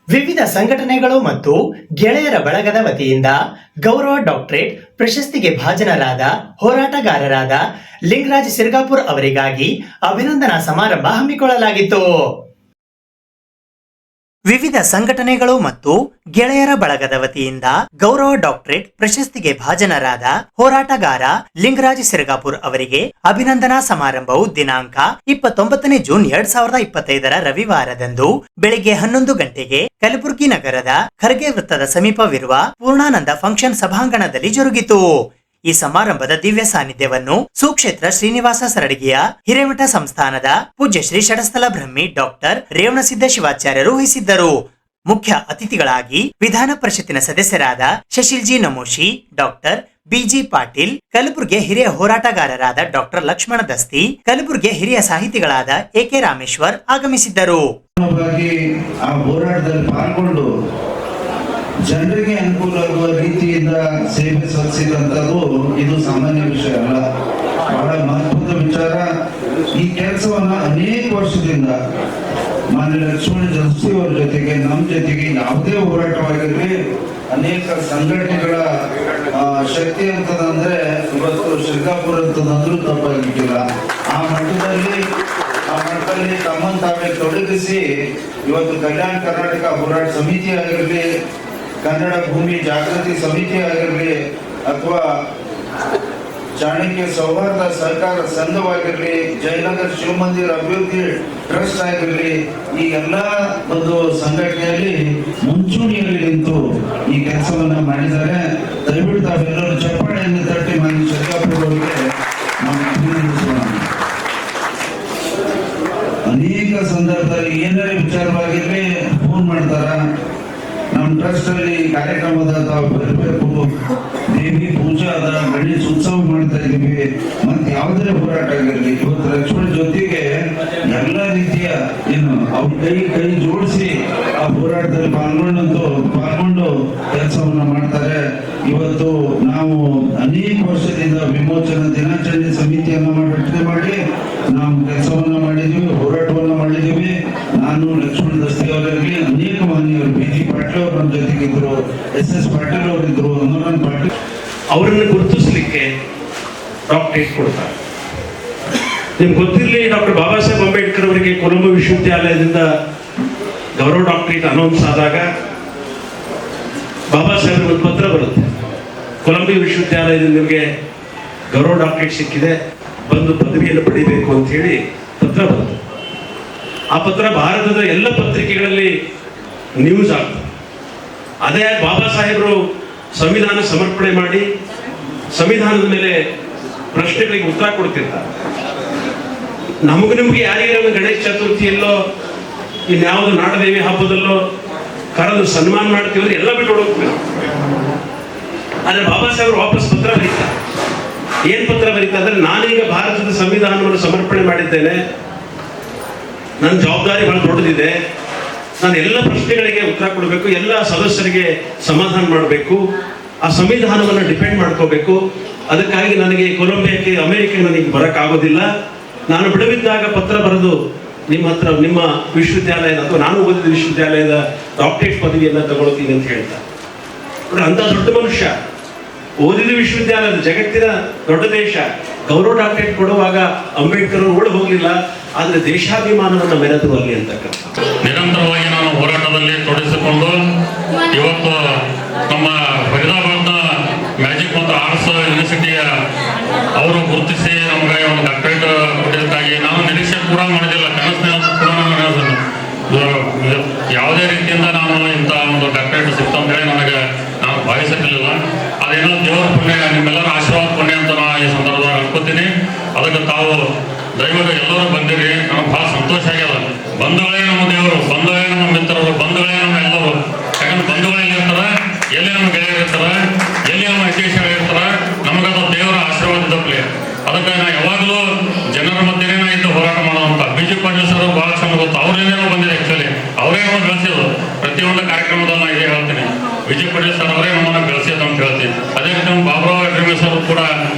ವಿವಿಧ ಸಂಘಟನೆಗಳು ಮತ್ತು ಗೆಳೆಯರ ಬಳಗದ ವತಿಯಿಂದ ಗೌರವ ಡಾಕ್ಟರೇಟ್ ಪ್ರಶಸ್ತಿಗೆ ಭಾಜನರಾದ ಹೋರಾಟಗಾರರಾದ ಲಿಂಗರಾಜ್ ಸಿರ್ಗಾಪುರ್ ಅವರಿಗಾಗಿ ಅಭಿನಂದನಾ ಸಮಾರಂಭ ಹಮ್ಮಿಕೊಳ್ಳಲಾಗಿತ್ತು. ವಿವಿಧ ಸಂಘಟನೆಗಳು ಮತ್ತು ಗೆಳೆಯರ ಬಳಗದ ವತಿಯಿಂದ ಗೌರವ ಡಾಕ್ಟರೇಟ್ ಪ್ರಶಸ್ತಿಗೆ ಭಾಜನರಾದ ಹೋರಾಟಗಾರ ಲಿಂಗರಾಜ್ ಸಿರಗಾಪುರ್ ಅವರಿಗೆ ಅಭಿನಂದನಾ ಸಮಾರಂಭವು ದಿನಾಂಕ 29 ಜೂನ್ 2025 ರವಿವಾರದಂದು ಬೆಳಿಗ್ಗೆ 11 ಗಂಟೆಗೆ ಕಲಬುರಗಿ ನಗರದ ಖರ್ಗೆ ವೃತ್ತದ ಸಮೀಪವಿರುವ ಪೂರ್ಣಾನಂದ ಫಂಕ್ಷನ್ ಸಭಾಂಗಣದಲ್ಲಿ ಜರುಗಿತು. ಈ ಸಮಾರಂಭದ ದಿವ್ಯ ಸಾನ್ನಿಧ್ಯವನ್ನು ಸುಕ್ಷೇತ್ರ ಶ್ರೀನಿವಾಸ ಸರಡಗಿಯ ಹಿರೇಮಠ ಸಂಸ್ಥಾನದ ಪೂಜ್ಯ ಶ್ರೀ ಷಡಸ್ಥಲ ಬ್ರಹ್ಮಿ ಡಾಕ್ಟರ್ ರೇವಣಸಿದ್ದ ಶಿವಾಚಾರ್ಯರು ವಹಿಸಿದ್ದರು. ಮುಖ್ಯ ಅತಿಥಿಗಳಾಗಿ ವಿಧಾನ ಪರಿಷತ್ತಿನ ಸದಸ್ಯರಾದ Shashil G Namoshi, doctor BG Patil, ಕಲಬುರಗಿಯ ಹಿರಿಯ ಹೋರಾಟಗಾರರಾದ ಡಾಕ್ಟರ್ ಲಕ್ಷ್ಮಣ ದಸ್ತಿ, ಕಲಬುರಗಿಯ ಹಿರಿಯ ಸಾಹಿತಿಗಳಾದ ಎಕೆ ರಾಮೇಶ್ವರ್ ಆಗಮಿಸಿದ್ದರು. ಜನರಿಗೆ ಅನುಕೂಲ ಆಗುವ ರೀತಿಯಿಂದ ಸೇವೆ ಸಲ್ಲಿಸಿದಂಥದ್ದು ಇದು ಸಾಮಾನ್ಯ ವಿಷಯ ಅಲ್ಲ, ಬಹಳ ಮಹತ್ವದ ವಿಚಾರ. ಈ ಕೆಲಸವನ್ನ ಅನೇಕ ವರ್ಷದಿಂದ ಮಾನ್ಯ ಲಕ್ಷ್ಮಣ ಜಸ್ತಿ ಅವರ ಜೊತೆಗೆ ನಮ್ಮ ಜೊತೆಗೆ ಯಾವುದೇ ಹೋರಾಟವಾಗಿರಲಿ ಅನೇಕ ಸಂಘಟನೆಗಳ ಶಕ್ತಿ ಅಂತದಂದ್ರೆ ಇವತ್ತು ಶ್ರೀಕಾಪುರ ಅಂತದಂದ್ರೂ ತಪ್ಪಾಗಿಲ್ಲ. ಆ ಮಟ್ಟದಲ್ಲಿ ತಮ್ಮನ್ನು ತಾವೇ ತೊಡಗಿಸಿ ಇವತ್ತು ಕಲ್ಯಾಣ ಕರ್ನಾಟಕ ಹೋರಾಟ ಸಮಿತಿ ಆಗಿರಲಿ, ಕನ್ನಡ ಭೂಮಿ ಜಾಗೃತಿ ಸಮಿತಿ ಆಗಿರಲಿ, ಅಥವಾ ಚಾಣಕ್ಯ ಸೌಹಾರ್ದ ಸಹಕಾರ ಸಂಘವಾಗಿರಲಿ, ಜಯನಗರ ಶಿವಮಂದಿರ ಅಭಿವೃದ್ಧಿ ಟ್ರಸ್ಟ್ ಆಗಿರಲಿ, ಈ ಎಲ್ಲ ಒಂದು ಸಂಘಟನೆಯಲ್ಲಿ ಮುಂಚೂಣಿಯಲ್ಲಿ ನಿಂತು ಈ ಕೆಲಸವನ್ನ ಮಾಡಿದ್ದಾರೆ. ದಯವಿಟ್ಟು ತಾವೆಲ್ಲರೂ ಚಪ್ಪಾಳೆಯನ್ನು ತಟ್ಟಿ ಮಾನ್ಯ ಶ್ರೀಕಾಪುರ ಅವರಿಗೆ ನಾವು ಅಭಿನಂದಿಸೋಣ. ಅನೇಕ ಸಂದರ್ಭದಲ್ಲಿ ಏನಾರೇ ವಿಚಾರವಾಗಿರ್ಲಿ ಫೋನ್ ಮಾಡ್ತಾರ, ನಮ್ಮ ನಮ್ಮ ಟ್ರಸ್ಟ್ ಅಲ್ಲಿ ಕಾರ್ಯಕ್ರಮದ ತಾವು ಬರಬೇಕು, ದೇವಿ ಪೂಜೆ ಅದ, ಗಣೇಶ ಉತ್ಸವ ಮಾಡ್ತಾ ಇದೀವಿ, ಮತ್ತೆ ಯಾವುದೇ ಹೋರಾಟ ಆಗಿರಲಿ, ಇವತ್ತು ಲಕ್ಷ್ಮಣ ಜೊತೆಗೆ ಎಲ್ಲ ರೀತಿಯ ಏನು ಅವ್ರ ಕೈ ಜೋಡಿಸಿ ಆ ಹೋರಾಟದಲ್ಲಿ ಪಾಲ್ಗೊಂಡು ಕೆಲಸವನ್ನ ಮಾಡ್ತಾರೆ. ಇವತ್ತು ನಾವು ಅನೇಕ ವರ್ಷದಿಂದ ವಿಮೋಚನಾ ದಿನಾಚರಣೆ ಸಮಿತಿಯನ್ನ ರಚನೆ ಮಾಡಿ ನಾವು ಕೆಲಸವನ್ನ ಮಾಡಿದೀವಿ, ಹೋರಾಟವನ್ನ ಮಾಡಿದೀವಿ. ನಾನು ಲಕ್ಷ್ಮಣ ದಸ್ತಿ ಅವರಲ್ಲಿ ಅನೇಕ ಮಾನ್ಯರು, ಬಿ.ಜಿ. ಪಾಟೀಲ್ ಅವರು ನಮ್ಮ ಜೊತೆಗಿದ್ರು, ಎಸ್ ಪಾಟೀಲ್ ಅವರಿದ್ರು, ಅಮರನಾಥ್ ಪಾಟೀಲ್ ಅವರನ್ನು ಗುರುತಿಸ್ಲಿಕ್ಕೆ ಡಾಕ್ಟರೇಟ್ ಕೊಡ್ತಾರೆ. ನಿಮ್ಗೆ ಗೊತ್ತಿರಲಿ, ಡಾಕ್ಟರ್ ಬಾಬಾ ಸಾಹೇಬ್ ಅಂಬೇಡ್ಕರ್ ಅವರಿಗೆ ಕೊಲಂಬೋ ವಿಶ್ವವಿದ್ಯಾಲಯದಿಂದ ಗೌರವ ಡಾಕ್ಟರೇಟ್ ಅನೌನ್ಸ್ ಆದಾಗ ಬಾಬಾ ಸಾಹೇಬ್ ಒಂದು ಪತ್ರ ಬರುತ್ತೆ, ಕೊಲಂಬಿಯಾ ವಿಶ್ವವಿದ್ಯಾಲಯದಿಂದ ನಿಮಗೆ ಗೌರವ ಡಾಕ್ಟರೇಟ್ ಸಿಕ್ಕಿದೆ, ಬಂದು ಪದವಿಯನ್ನು ಪಡಿಬೇಕು ಅಂತ ಹೇಳಿ ಪತ್ರ ಬರುತ್ತೆ. ಆ ಪತ್ರ ಭಾರತದ ಎಲ್ಲ ಪತ್ರಿಕೆಗಳಲ್ಲಿ ನ್ಯೂಸ್ ಆಗ್ತದೆ. ಅದೇ ಬಾಬಾ ಸಾಹೇಬರು ಸಂವಿಧಾನ ಸಮರ್ಪಣೆ ಮಾಡಿ ಸಂವಿಧಾನದ ಮೇಲೆ ಪ್ರಶ್ನೆಗಳಿಗೆ ಉತ್ತರ ಕೊಡ್ತಿರ್ತಾರೆ. ನಿಮಗೆ ಯಾರಿಗೆ ಗಣೇಶ ಚತುರ್ಥಿಯಲ್ಲೋ ಇನ್ಯಾವುದು ನಾಡದೇವಿ ಹಬ್ಬದಲ್ಲೋ ಕರೆದು ಸನ್ಮಾನ ಮಾಡ್ತೀವಿ, ಎಲ್ಲ ಬಿಟ್ಟು ಹೋಗ್ತೀವಿ. ಆದ್ರೆ ಬಾಬಾ ಸಾಹೇಬರು ವಾಪಸ್ ಪತ್ರ ಬರೀತಾರೆ. ಏನ್ ಪತ್ರ ಬರೀತಾರೆ ಅಂದ್ರೆ, ನಾನೀಗ ಭಾರತದ ಸಂವಿಧಾನವನ್ನು ಸಮರ್ಪಣೆ ಮಾಡಿದ್ದೇನೆ, ನನ್ನ ಜವಾಬ್ದಾರಿ ಬಹಳ ದೊಡ್ಡದಿದೆ, ನಾನು ಎಲ್ಲ ಪ್ರಶ್ನೆಗಳಿಗೆ ಉತ್ತರ ಕೊಡಬೇಕು, ಎಲ್ಲ ಸದಸ್ಯರಿಗೆ ಸಮಾಧಾನ ಮಾಡಬೇಕು, ಆ ಸಂವಿಧಾನವನ್ನು ಡಿಪೆಂಡ್ ಮಾಡ್ಕೋಬೇಕು. ಅದಕ್ಕಾಗಿ ನನಗೆ ಕೊಲಂಬಿಯಾಕ್ಕೆ, ಅಮೆರಿಕ ನನಗೆ ಬರೋಕ್ಕಾಗೋದಿಲ್ಲ. ನಾನು ಬಿಡವಿದ್ದಾಗ ಪತ್ರ ಬರೆದು ನಿಮ್ಮ ಹತ್ರ, ನಿಮ್ಮ ವಿಶ್ವವಿದ್ಯಾಲಯದ ಅಥವಾ ನಾನು ಓದಿದ ವಿಶ್ವವಿದ್ಯಾಲಯದ ಡಾಕ್ಟರೇಟ್ ಪದವಿಯನ್ನು ತಗೊಳ್ತೀನಿ ಅಂತ ಹೇಳ್ತಾರೆ. ಅಂತ ದೊಡ್ಡ ಮನುಷ್ಯ, ಓದಿದ ವಿಶ್ವವಿದ್ಯಾಲಯದ, ಜಗತ್ತಿನ ದೊಡ್ಡ ದೇಶ, ಗೌರವ ಡಾಕ್ಟರೇಟ್ ಕೊಡುವಾಗ ಅಂಬೇಡ್ಕರ್ ಓಡಿ ಹೋಗಲಿಲ್ಲ, ಆದರೆ ದೇಶಾಭಿಮಾನವನ್ನು ಮೆರೆದರು ಅಲ್ಲಿ ಅಂತಕ್ಕಂಥ. ನಿರಂತರವಾಗಿ ನಾನು ಹೋರಾಟದಲ್ಲಿ ತೊಡಗಿಸಿಕೊಂಡು ಇವತ್ತು ನಮ್ಮ ಫರೀದಾಬಾದ್ನ ಮ್ಯಾಜಿಕ್ ಮತ್ತು ಆರ್ಟ್ಸ್ ಯೂನಿವರ್ಸಿಟಿಯ ಅವರು ಗುರುತಿಸಿ ನಮಗೆ ಒಂದು ಡಾಕ್ಟರೇಟ್ ಕೊಟ್ಟಿದ್ದಕ್ಕಾಗಿ ನಾನು ನಿರೀಕ್ಷೆ ಕೂಡ ಮಾಡಿದಿಲ್ಲ, ಕನಸಿನ ಕೂಡ ಯಾವುದೇ ರೀತಿಯಿಂದ ನಾನು ಇಂಥ ಒಂದು ಡಾಕ್ಟರೇಟ್ ಸಿಕ್ತು ಅಂತೇಳಿ ನಾನು ಭಾವಿಸಿರಲಿಲ್ಲ. ಅದೇನೋ ದೇವರ ಪುಣ್ಯ, ನಿಮ್ಮೆಲ್ಲರ ಆಶೀರ್ವಾದ ಪುಣ್ಯ ಅಂತ ನಾನು ಈ ಸಂದರ್ಭದಲ್ಲಿ ಅನ್ಕೋತೀನಿ. ಅದಕ್ಕೆ ತಾವು ದಯವಿಟ್ಟು ಎಲ್ಲರೂ ಬಂದಿರಿ, ನಮಗೆ ಭಾಳ ಸಂತೋಷ ಆಗ್ಯದ. ಬಂಧುಗಳೇ ನಮ್ಮ ದೇವರು, ಬಂಧುಗಳೇ ನಮ್ಮ ಮಿತ್ರರು, ಬಂಧುಗಳೇ ನಮ್ಮ ಎಲ್ಲರೂ. ಯಾಕಂದ್ರೆ ಬಂಧುಗಳು ಎಲ್ಲಿರ್ತಾರೆ, ಎಲ್ಲಿ ನಮ್ಮ ಗೆಳೆಯರಿರ್ತಾರೆ, ಎಲ್ಲಿ ನಮ್ಮ ಹಿತೈಷಿಗಳಿರ್ತಾರೆ, ನಮಗದು ದೇವರ ಆಶೀರ್ವಾದ ಇದ್ದಪ್ಲೆ. ಅದಕ್ಕೆ ನಾ ಯಾವಾಗಲೂ ಜನರ ಮಧ್ಯೆ ಇದ್ದು ಹೋರಾಟ ಮಾಡುವಂಥ ಬಿ.ಜಿ. ಪಾಟೀಲ್ ಸರ್ ಭಾಳ ಚೆನ್ನಾಗಿ ಗೊತ್ತು. ಅವ್ರೇನೇನೋ ಬಂದಿದೆ, ಆ್ಯಕ್ಚುಲಿ ಅವರೇ ನಮಗೆ ಬೆಳೆಸಿದ್ರು. ಪ್ರತಿಯೊಂದು ಕಾರ್ಯಕ್ರಮದಲ್ಲಿ ನಾನು ಇದೇ ಹೇಳ್ತೀನಿ, ಬಿ.ಜಿ. ಪಾಟೀಲ್ ಸರ್ ಅವರೇ ನಮ್ಮನ್ನು ಬೆಳೆಸಿದ್ದು ಅಂತ ಹೇಳ್ತೀನಿ. ಅದೇ ರೀತಿ ನಮ್ಮ ಬಾಬುರಾವ್ ಅಡ್ರಿಮೆ ಸರ್ ಕೂಡ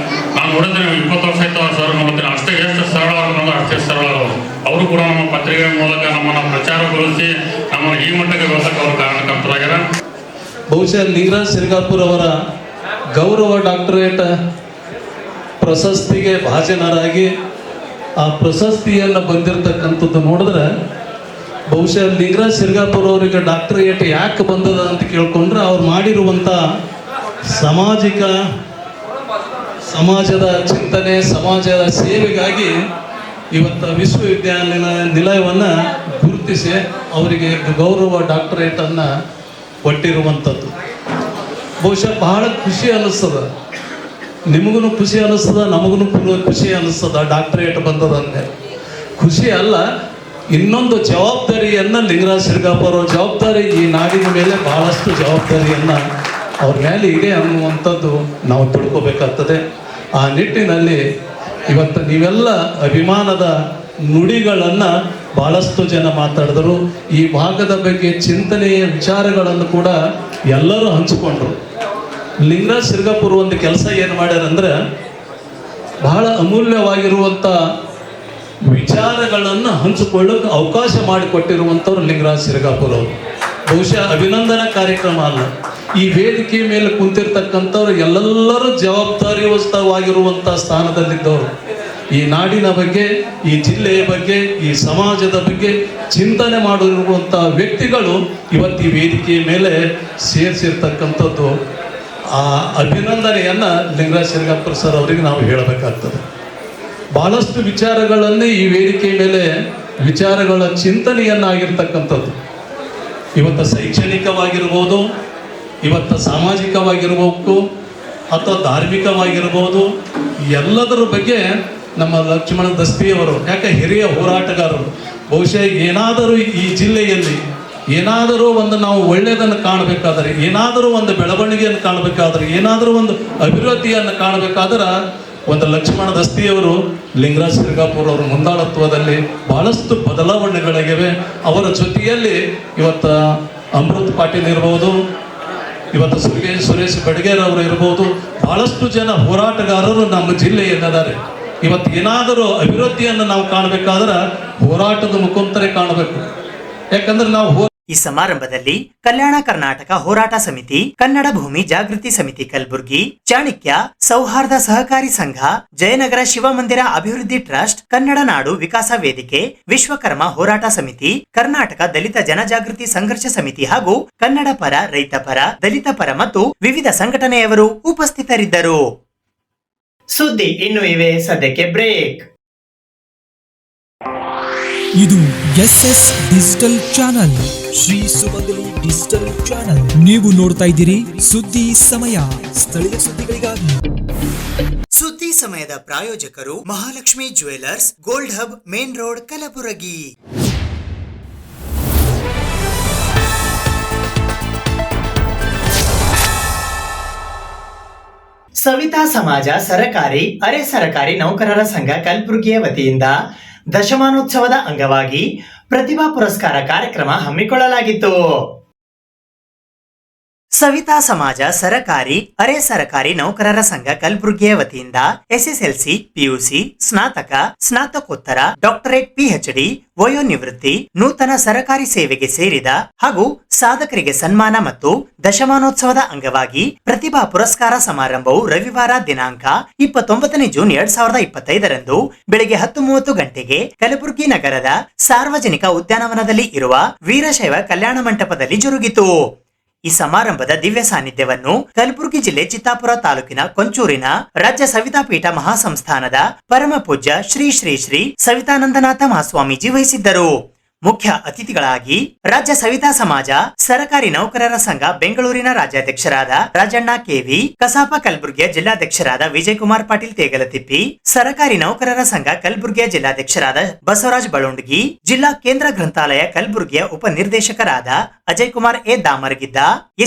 ನಾನು ನೋಡಿದ್ರೆ 20 ವರ್ಷ ಆಯ್ತು ಸರ್ ನೋಡ್ತೀನಿ, ಅಷ್ಟೇ ಎಷ್ಟು ಸರಳ ಅವ್ರು, ಅಷ್ಟೇ ಸರಳ ಅವರು ಕೂಡ ನಮ್ಮ ಪತ್ರಿಕೆ ಮೂಲಕ ನಮ್ಮನ್ನು ಪ್ರಚಾರಗೊಳಿಸಿ ನಮ್ಮನ್ನು ಈ ಮಟ್ಟಕ್ಕೆ ಬೆಳೆಸಕ್ಕೆ ಅವರು ಕಾರಣಕರ್ತರಾಗ್ಯಾರ. ಬಹುಶಃ ಲಿಂಗರಾಜ್ ಸಿರ್ಗಾಪುರ್ ಅವರ ಗೌರವ ಡಾಕ್ಟರೇಟ್ ಪ್ರಶಸ್ತಿಗೆ ಭಾಜನರಾಗಿ ಆ ಪ್ರಶಸ್ತಿಯನ್ನು ಬಂದಿರತಕ್ಕಂಥದ್ದು ನೋಡಿದ್ರೆ, ಬಹುಶಃ ಲಿಂಗರಾಜ್ ಸಿರ್ಗಾಪುರ್ ಅವರಿಗೆ ಡಾಕ್ಟರೇಟ್ ಯಾಕೆ ಬಂದದ ಅಂತ ಕೇಳ್ಕೊಂಡ್ರೆ, ಅವ್ರು ಮಾಡಿರುವಂಥ ಸಮಾಜದ ಚಿಂತನೆ, ಸಮಾಜದ ಸೇವೆಗಾಗಿ ಇವತ್ತು ವಿಶ್ವವಿದ್ಯಾನಿಲಯವನ್ನು ಗುರುತಿಸಿ ಅವರಿಗೆ ಗೌರವ ಡಾಕ್ಟರೇಟನ್ನು ಕೊಟ್ಟಿರುವಂಥದ್ದು ಬಹುಶಃ ಬಹಳ ಖುಷಿ ಅನ್ನಿಸ್ತದ. ನಿಮಗೂ ಖುಷಿ ಅನ್ನಿಸ್ತದ, ನಮಗೂ ಖುಷಿ ಅನ್ನಿಸ್ತದ. ಡಾಕ್ಟರೇಟ್ ಬಂದದಂತೆ ಖುಷಿ ಅಲ್ಲ, ಇನ್ನೊಂದು ಜವಾಬ್ದಾರಿಯನ್ನು ಲಿಂಗರಾಜ್ ಸಿರ್ಗಾಪುರ ಜವಾಬ್ದಾರಿ, ಈ ನಾಡಿನ ಮೇಲೆ ಬಹಳಷ್ಟು ಜವಾಬ್ದಾರಿಯನ್ನು ಅವ್ರ ಮೇಲೆ ಇದೆ ಅನ್ನುವಂಥದ್ದು ನಾವು ತಿಳ್ಕೊಬೇಕಾಗ್ತದೆ. ಆ ನಿಟ್ಟಿನಲ್ಲಿ ಇವತ್ತು ನೀವೆಲ್ಲ ಅಭಿಮಾನದ ನುಡಿಗಳನ್ನು ಭಾಳಷ್ಟು ಜನ ಮಾತಾಡಿದರು. ಈ ಭಾಗದ ಬಗ್ಗೆ ಚಿಂತನೆಯ ವಿಚಾರಗಳನ್ನು ಕೂಡ ಎಲ್ಲರೂ ಹಂಚಿಕೊಂಡ್ರು. ಲಿಂಗರಾಜ್ ಸಿರ್ಗಾಪುರ ಒಂದು ಕೆಲಸ ಏನು ಮಾಡ್ಯಾರಂದ್ರೆ, ಬಹಳ ಅಮೂಲ್ಯವಾಗಿರುವಂಥ ವಿಚಾರಗಳನ್ನು ಹಂಚಿಕೊಳ್ಳೋಕೆ ಅವಕಾಶ ಮಾಡಿಕೊಟ್ಟಿರುವಂಥವ್ರು ಲಿಂಗರಾಜ್ ಸಿರ್ಗಾಪುರ ಅವರು. ಬಹುಶಃ ಅಭಿನಂದನಾ ಕಾರ್ಯಕ್ರಮ ಅಲ್ಲ, ಈ ವೇದಿಕೆ ಮೇಲೆ ಕುಂತಿರ್ತಕ್ಕಂಥವ್ರು ಎಲ್ಲರೂ ಜವಾಬ್ದಾರಿಯುತವಾಗಿರುವಂಥ ಸ್ಥಾನದಲ್ಲಿದ್ದವರು. ಈ ನಾಡಿನ ಬಗ್ಗೆ, ಈ ಜಿಲ್ಲೆಯ ಬಗ್ಗೆ, ಈ ಸಮಾಜದ ಬಗ್ಗೆ ಚಿಂತನೆ ಮಾಡಿರುವಂಥ ವ್ಯಕ್ತಿಗಳು ಇವತ್ತು ಈ ವೇದಿಕೆಯ ಮೇಲೆ ಸೇರಿಸಿರ್ತಕ್ಕಂಥದ್ದು. ಆ ಅಭಿನಂದನೆಯನ್ನು ಲಿಂಗರಾಜ್ ಸಿರ್ಗಾಪುರ ಸರ್ ಅವರಿಗೆ ನಾವು ಹೇಳಬೇಕಾಗ್ತದೆ. ಭಾಳಷ್ಟು ವಿಚಾರಗಳನ್ನೇ ಈ ವೇದಿಕೆಯ ಮೇಲೆ ವಿಚಾರಗಳ ಚಿಂತನೆಯನ್ನಾಗಿರ್ತಕ್ಕಂಥದ್ದು. ಇವತ್ತು ಶೈಕ್ಷಣಿಕವಾಗಿರ್ಬೋದು, ಇವತ್ತು ಸಾಮಾಜಿಕವಾಗಿರ್ಬೇಕು, ಅಥವಾ ಧಾರ್ಮಿಕವಾಗಿರ್ಬೋದು, ಎಲ್ಲದರ ಬಗ್ಗೆ ನಮ್ಮ ಲಕ್ಷ್ಮಣ ದಸ್ತಿಯವರು, ಯಾಕೆ ಹಿರಿಯ ಹೋರಾಟಗಾರರು, ಬಹುಶಃ ಏನಾದರೂ ಈ ಜಿಲ್ಲೆಯಲ್ಲಿ ಏನಾದರೂ ಒಂದು ನಾವು ಒಳ್ಳೆಯದನ್ನು ಕಾಣಬೇಕಾದರೆ, ಏನಾದರೂ ಒಂದು ಬೆಳವಣಿಗೆಯನ್ನು ಕಾಣಬೇಕಾದ್ರೆ, ಏನಾದರೂ ಒಂದು ಅಭಿವೃದ್ಧಿಯನ್ನು ಕಾಣಬೇಕಾದ್ರೆ ಒಂದು ಲಕ್ಷ್ಮಣ ದಸ್ತಿಯವರು ಲಿಂಗರಾಜ್ ಸಿರ್ಗಾಪುರ್ ಅವರ ಮುಂದಾಳತ್ವದಲ್ಲಿ ಬಹಳಷ್ಟು ಬದಲಾವಣೆಗಳಿವೆ. ಅವರ ಜೊತೆಯಲ್ಲಿ ಇವತ್ತು ಅಮೃತ್ ಪಾಟೀಲ್ ಇರ್ಬೋದು, ಇವತ್ತು ಸುರೇಶ್ ಬಡಗೇರ್ ಅವರು ಇರ್ಬೋದು, ಬಹಳಷ್ಟು ಜನ ಹೋರಾಟಗಾರರು ನಮ್ಮ ಜಿಲ್ಲೆಯಲ್ಲಿದ್ದಾರೆ. ಇವತ್ತು ಏನಾದರೂ ಅಭಿವೃದ್ಧಿಯನ್ನು ನಾವು ಕಾಣಬೇಕಾದ್ರೆ ಹೋರಾಟದ ಮುಖಾಂತರ ಕಾಣಬೇಕು. ಯಾಕಂದ್ರೆ ನಾವು ಈ ಸಮಾರಂಭದಲ್ಲಿ ಕಲ್ಯಾಣ ಕರ್ನಾಟಕ ಹೋರಾಟ ಸಮಿತಿ, ಕನ್ನಡ ಭೂಮಿ ಜಾಗೃತಿ ಸಮಿತಿ ಕಲಬುರಗಿ, ಚಾಣಕ್ಯ ಸೌಹಾರ್ದ ಸಹಕಾರಿ ಸಂಘ, ಜಯನಗರ ಶಿವಮಂದಿರ ಅಭಿವೃದ್ಧಿ ಟ್ರಸ್ಟ್, ಕನ್ನಡ ನಾಡು ವಿಕಾಸ ವೇದಿಕೆ, ವಿಶ್ವಕರ್ಮ ಹೋರಾಟ ಸಮಿತಿ, ಕರ್ನಾಟಕ ದಲಿತ ಜನಜಾಗೃತಿ ಸಂಘರ್ಷ ಸಮಿತಿ ಹಾಗೂ ಕನ್ನಡ ಪರ, ರೈತ ಪರ, ದಲಿತ ಪರ ಮತ್ತು ವಿವಿಧ ಸಂಘಟನೆಯವರು ಉಪಸ್ಥಿತರಿದ್ದರು. ಸುದ್ದಿ ಇನ್ನು ಇವೆ, ಸದ್ಯಕ್ಕೆ ಬ್ರೇಕ್. ಇದು SS ಡಿಜಿಟಲ್ ಚಾನಲ್, ಶ್ರೀ ಸುಮಂಗಲಿ ಡಿಜಿಟಲ್ ಚಾನಲ್. ನೀವು ನೋಡ್ತಾ ಇದ್ದೀರಿ ಸುದ್ದಿ ಸಮಯ, ಸ್ಥಳೀಯ ಸುದ್ದಿಗಳಿಗಾಗಿ. ಸುದ್ದಿ ಸಮಯದ ಪ್ರಾಯೋಜಕರು Mahalakshmi jewellers, gold hub, main road, Kalaburagi. Savita Samaj ಸರಕಾರಿ, ಅರೆ ಸರಕಾರಿ ನೌಕರರ ಸಂಘ ಕಲಬುರಗಿಯ ವತಿಯಿಂದ ದಶಮಾನೋತ್ಸವದ ಅಂಗವಾಗಿ ಪ್ರತಿಭಾ ಪುರಸ್ಕಾರ ಕಾರ್ಯಕ್ರಮ ಹಮ್ಮಿಕೊಳ್ಳಲಾಗಿತ್ತು. ಸವಿತಾ ಸಮಾಜ ಸರಕಾರಿ, ಅರೆ ಸರಕಾರಿ ನೌಕರರ ಸಂಘ ಕಲಬುರಗಿಯ ವತಿಯಿಂದ SSLC, PUC, ಸ್ನಾತಕ, ಸ್ನಾತಕೋತ್ತರ, ಡಾಕ್ಟರೇಟ್, PhD, ವಯೋನಿವೃತ್ತಿ, ನೂತನ ಸರಕಾರಿ ಸೇವೆಗೆ ಸೇರಿದ ಹಾಗೂ ಸಾಧಕರಿಗೆ ಸನ್ಮಾನ ಮತ್ತು ದಶಮಾನೋತ್ಸವದ ಅಂಗವಾಗಿ ಪ್ರತಿಭಾ ಪುರಸ್ಕಾರ ಸಮಾರಂಭವು ರವಿವಾರ ದಿನಾಂಕ 29 ಜೂನ್ 2025 ಬೆಳಗ್ಗೆ 10:30 ಗಂಟೆಗೆ ಕಲಬುರಗಿ ನಗರದ ಸಾರ್ವಜನಿಕ ಉದ್ಯಾನವನದಲ್ಲಿ ಇರುವ ವೀರಶೈವ ಕಲ್ಯಾಣ ಮಂಟಪದಲ್ಲಿ ಜರುಗಿತು. ಈ ಸಮಾರಂಭದ ದಿವ್ಯ ಸಾನ್ನಿಧ್ಯವನ್ನು ಕಲಬುರಗಿ ಜಿಲ್ಲೆ ಚಿತ್ತಾಪುರ ತಾಲೂಕಿನ ಕೊಂಚೂರಿನ ರಾಜ್ಯ ಸವಿತಾ ಪೀಠ ಮಹಾಸಂಸ್ಥಾನದ ಪರಮ ಪೂಜ್ಯ ಶ್ರೀ ಶ್ರೀ ಶ್ರೀ ಸವಿತಾನಂದನಾಥ ಮಹಾಸ್ವಾಮೀಜಿ ವಹಿಸಿದ್ದರು. ಮುಖ್ಯ ಅತಿಥಿಗಳಾಗಿ ರಾಜ್ಯ ಸವಿತಾ ಸಮಾಜ ಸರಕಾರಿ ನೌಕರರ ಸಂಘ ಬೆಂಗಳೂರಿನ ರಾಜ್ಯಾಧ್ಯಕ್ಷರಾದ ರಾಜಣ್ಣ ಕೆವಿ, ಕಸಾಪ ಕಲಬುರಗಿಯ ಜಿಲ್ಲಾಧ್ಯಕ್ಷರಾದ ವಿಜಯಕುಮಾರ್ ಪಾಟೀಲ್ ತೇಗಲತಿಪ್ಪಿ, ಸರಕಾರಿ ನೌಕರರ ಸಂಘ ಕಲಬುರಗಿಯ ಜಿಲ್ಲಾಧ್ಯಕ್ಷರಾದ ಬಸವರಾಜ್ ಬಳುಂಡಗಿ, ಜಿಲ್ಲಾ ಕೇಂದ್ರ ಗ್ರಂಥಾಲಯ ಕಲಬುರಗಿಯ ಉಪನಿರ್ದೇಶಕರಾದ Ajay Kumar A Damargidda,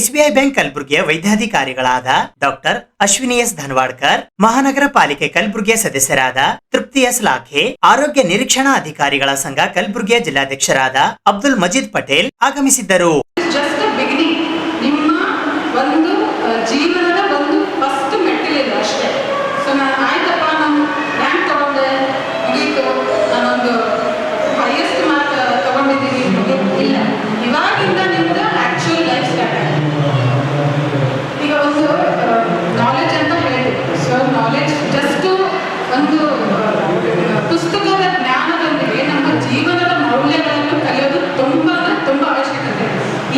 SBI bank ಕಲಬುರಗಿಯ ವೈದ್ಯಾಧಿಕಾರಿಗಳಾದ ಡಾಕ್ಟರ್ ಅಶ್ವಿನಿ ಎಸ್ ಧನ್ವಾಡ್ಕರ್, ಮಹಾನಗರ ಪಾಲಿಕೆ ಕಲಬುರಗಿಯ ಸದಸ್ಯರಾದ ತೃಪ್ತಿ ಎಸ್ ಲಾಖೆ, ಆರೋಗ್ಯ ನಿರೀಕ್ಷಣಾ ಅಧಿಕಾರಿಗಳ ಸಂಘ ಕಲಬುರಗಿಯ ಜಿಲ್ಲಾಧ್ಯಕ್ಷರಾದ ಅಬ್ದುಲ್ ಮಜೀದ್ ಪಟೇಲ್ ಆಗಮಿಸಿದ್ದರು. ನಿಮ್ಮ ಒಂದು ಜೀವನದ ಒಂದು ಫಸ್ಟ್ ಮೆಟ್ಟಿಲಿದೆ ಅಷ್ಟೇ. ಸೊ ನಾನು ಆಯ್ತಪ್ಪ, ನಾನು ರ್ಯಾಂಕ್ ತಗೊಂಡೆ, ಮುಗೀತು, ನಾನೊಂದು ಹೈಯೆಸ್ಟ್ ಮಾರ್ಕ್ ತಗೊಂಡಿದ್ದೀನಿ, ಇಲ್ಲ. ಇವಾಗಿಂದ ನಿಮ್ದು ಆಕ್ಚುಯಲ್ ಲೈಫ್ ಸ್ಟಾರ್ಟ್ ಆಗಿದೆ. ಈಗ ಒಂದು ನಾಲೆಜ್ ಅಂತ ಹೇಳಿದ್ರು. ಸೊ ನಾಲೆಜ್ ಜಸ್ಟ್ ಒಂದು ಪುಸ್ತಕದ ಜ್ಞಾನದೊಂದಿಗೆ ನಮ್ಮ ಜೀವನದ ಮೌಲ್ಯಗಳನ್ನು ಕಲಿಯೋದು ತುಂಬ ಅವಶ್ಯಕತೆ.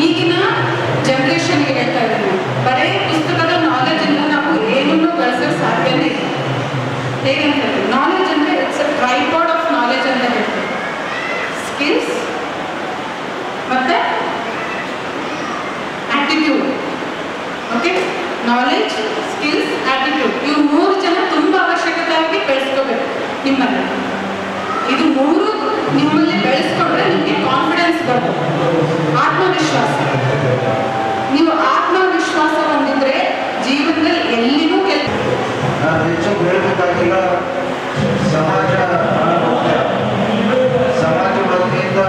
ಈಗಿನ ಜನರೇಷನ್ಗೆ ಹೇಳ್ತಾ ಇದ್ದೀನಿ, ಬರೀ ಪುಸ್ತಕದ ನಾಲೆಜ್ ಇಂದ ನಾವು ಏನನ್ನೂ ಗಳಿಸೋಕೆ ಸಾಧ್ಯನೇ ಇಲ್ಲ. ಹೇಗಂತ ಹೇಳಿ, ನಾಲೆಜ್ ಅಂದರೆ it's a tripod of knowledge ಅಂತ ಹೇಳ್ತೀವಿ. ಸ್ಕಿಲ್ಸ್ ಮತ್ತು attitude. Okay, knowledge, skills, attitude, ಇವು 3 ಜನ ತುಂಬ ಅವಶ್ಯಕತೆಯಾಗಿ ಬೆಳೆಸ್ಕೋಬೇಕು ನಿಮ್ಮಲ್ಲಿ. ಇದು 3 ನಿಮ್ಮಲ್ಲಿ ಬೆಳೆಸ್ಕೊಂಡ್ರೆ ನಿಮಗೆ ಕಾನ್ಫಿಡೆನ್ಸ್ ಬರುತ್ತೆ, ಆತ್ಮವಿಶ್ವಾಸ. ನೀವು ಆತ್ಮವಿಶ್ವಾಸ ಹೊಂದಿದ್ರೆ ಜೀವನದಲ್ಲಿ ಎಲ್ಲಿನೂ ನಾನು ಹೆಚ್ಚು ಹೇಳಬೇಕಾಗಿಲ್ಲ. ಸಮಾಜ ವತಿಯಿಂದ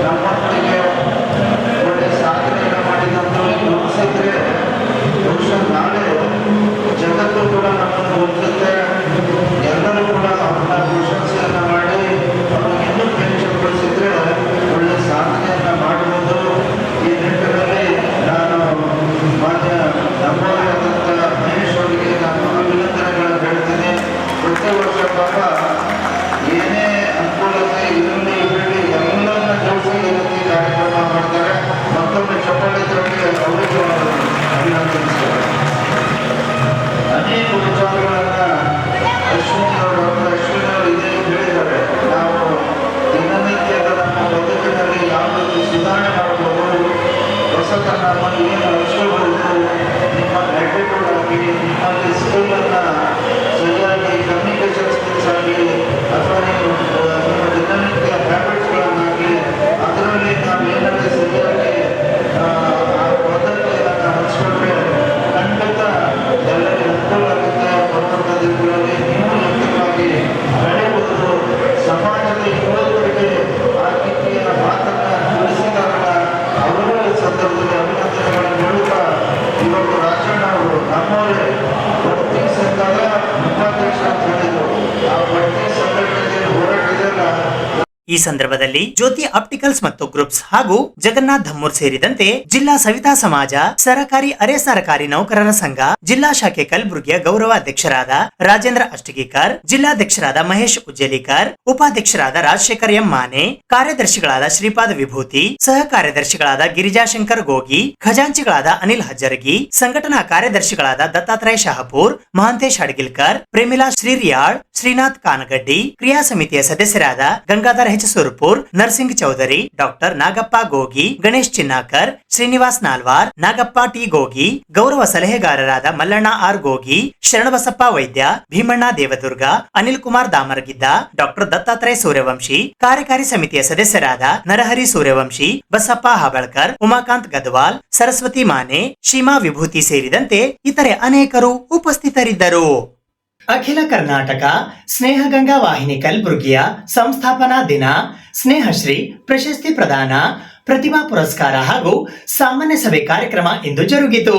ನಮ್ಮೊಂದಿಗೆ ಒಳ್ಳೆ ಸಾಧನೆಯನ್ನು ಮಾಡಿದಂಥವ್ರಿಗೆ ಗುರುತಿಸಿದ್ರೆ ಬಹುಶಃ ನಾಳೆ ಜಗತ್ತು ಕೂಡ ನಮ್ಮನ್ನು ಗುರುತಿಸುತ್ತೆ. ಎಲ್ಲರೂ ಕೂಡ ಅವ್ರನ್ನ ಪ್ರಶಂಸೆಯನ್ನು ಮಾಡಿ ಅವ್ರಿಗೆ ಇನ್ನೂ ಮೆಚ್ಚುಗೊಳಿಸಿದ್ರೆ ಈ ಸಂದರ್ಭದಲ್ಲಿ ಜ್ಯೋತಿ ಆಪ್ಟಿಕಲ್ಸ್ ಮತ್ತು ಗ್ರೂಪ್ಸ್ ಹಾಗೂ ಜಗನ್ನಾಥ್ ಧಮ್ಮೂರ್ ಸೇರಿದಂತೆ ಜಿಲ್ಲಾ ಸವಿತಾ ಸಮಾಜ, ಸರಕಾರಿ ಅರೆ ಸರಕಾರಿ ನೌಕರರ ಸಂಘ ಜಿಲ್ಲಾ ಶಾಖೆ ಕಲಬುರಗಿಯ ಗೌರವ ಅಧ್ಯಕ್ಷರಾದ ರಾಜೇಂದ್ರ ಅಷ್ಟಗಿಕರ್, ಜಿಲ್ಲಾಧ್ಯಕ್ಷರಾದ ಮಹೇಶ್ ಉಜ್ಜಲಿಕರ್, ಉಪಾಧ್ಯಕ್ಷರಾದ ರಾಜಶೇಖರ್ ಎಂ ಮಾನೆ, ಕಾರ್ಯದರ್ಶಿಗಳಾದ ಶ್ರೀಪಾದ ವಿಭೂತಿ, ಸಹ ಕಾರ್ಯದರ್ಶಿಗಳಾದ ಗಿರಿಜಾಶಂಕರ್ ಗೋಗಿ, ಖಜಾಂಚಿಗಳಾದ ಅನಿಲ್ ಹಜ್ಜರಗಿ, ಸಂಘಟನಾ ಕಾರ್ಯದರ್ಶಿಗಳಾದ ದತ್ತಾತ್ರೇಯ ಶಹಪೂರ್, ಮಹಾಂತೇಶ್ ಅಡಗಿಲ್ಕರ್, ಪ್ರೇಮಿಲಾ ಶ್ರೀರಿಯಾಳ್, ಶ್ರೀನಾಥ್ ಕಾನಗಡ್ಡಿ, ಕ್ರಿಯಾ ಸಮಿತಿಯ ಸದಸ್ಯರಾದ Gangadhar H Surpur, Narsing Chaudhari, doctor Nagappa Gogi, Ganesh Chinnakar, Srinivas Nalwar, Nagappa T Gogi, ಗೌರವ ಸಲಹೆಗಾರರಾದ ಮಲ್ಲಣ್ಣ ಆರ್ ಗೋಗಿ, ಶರಣಬಸಪ್ಪ ವೈದ್ಯ, ಭೀಮಣ್ಣ ದೇವದುರ್ಗ, ಅನಿಲ್ ಕುಮಾರ್ ದಾಮರಗಿದ್ದ, ಡಾಕ್ಟರ್ ದತ್ತಾತ್ರೇಯ ಸೂರ್ಯವಂಶಿ, ಕಾರ್ಯಕಾರಿ ಸಮಿತಿಯ ಸದಸ್ಯರಾದ ನರಹರಿ ಸೂರ್ಯವಂಶಿ, ಬಸಪ್ಪ ಹಾಬಳ್ಕರ್, ಉಮಾಕಾಂತ್ ಗದ್ವಾಲ್, ಸರಸ್ವತಿ ಮಾನೆ, ಶೀಮಾ ವಿಭೂತಿ ಸೇರಿದಂತೆ ಇತರೆ ಅನೇಕರು ಉಪಸ್ಥಿತರಿದ್ದರು. ಅಖಿಲ ಕರ್ನಾಟಕ ಸ್ನೇಹಗಂಗಾ ವಾಹಿನಿ ಕಲಬುರಗಿಯ ಸಂಸ್ಥಾಪನಾ ದಿನ, ಸ್ನೇಹಶ್ರೀ ಪ್ರಶಸ್ತಿ ಪ್ರದಾನ, ಪ್ರತಿಭಾ ಪುರಸ್ಕಾರ ಹಾಗೂ ಸಾಮಾನ್ಯ ಸಭೆ ಕಾರ್ಯಕ್ರಮ ಇಂದು ಜರುಗಿತು.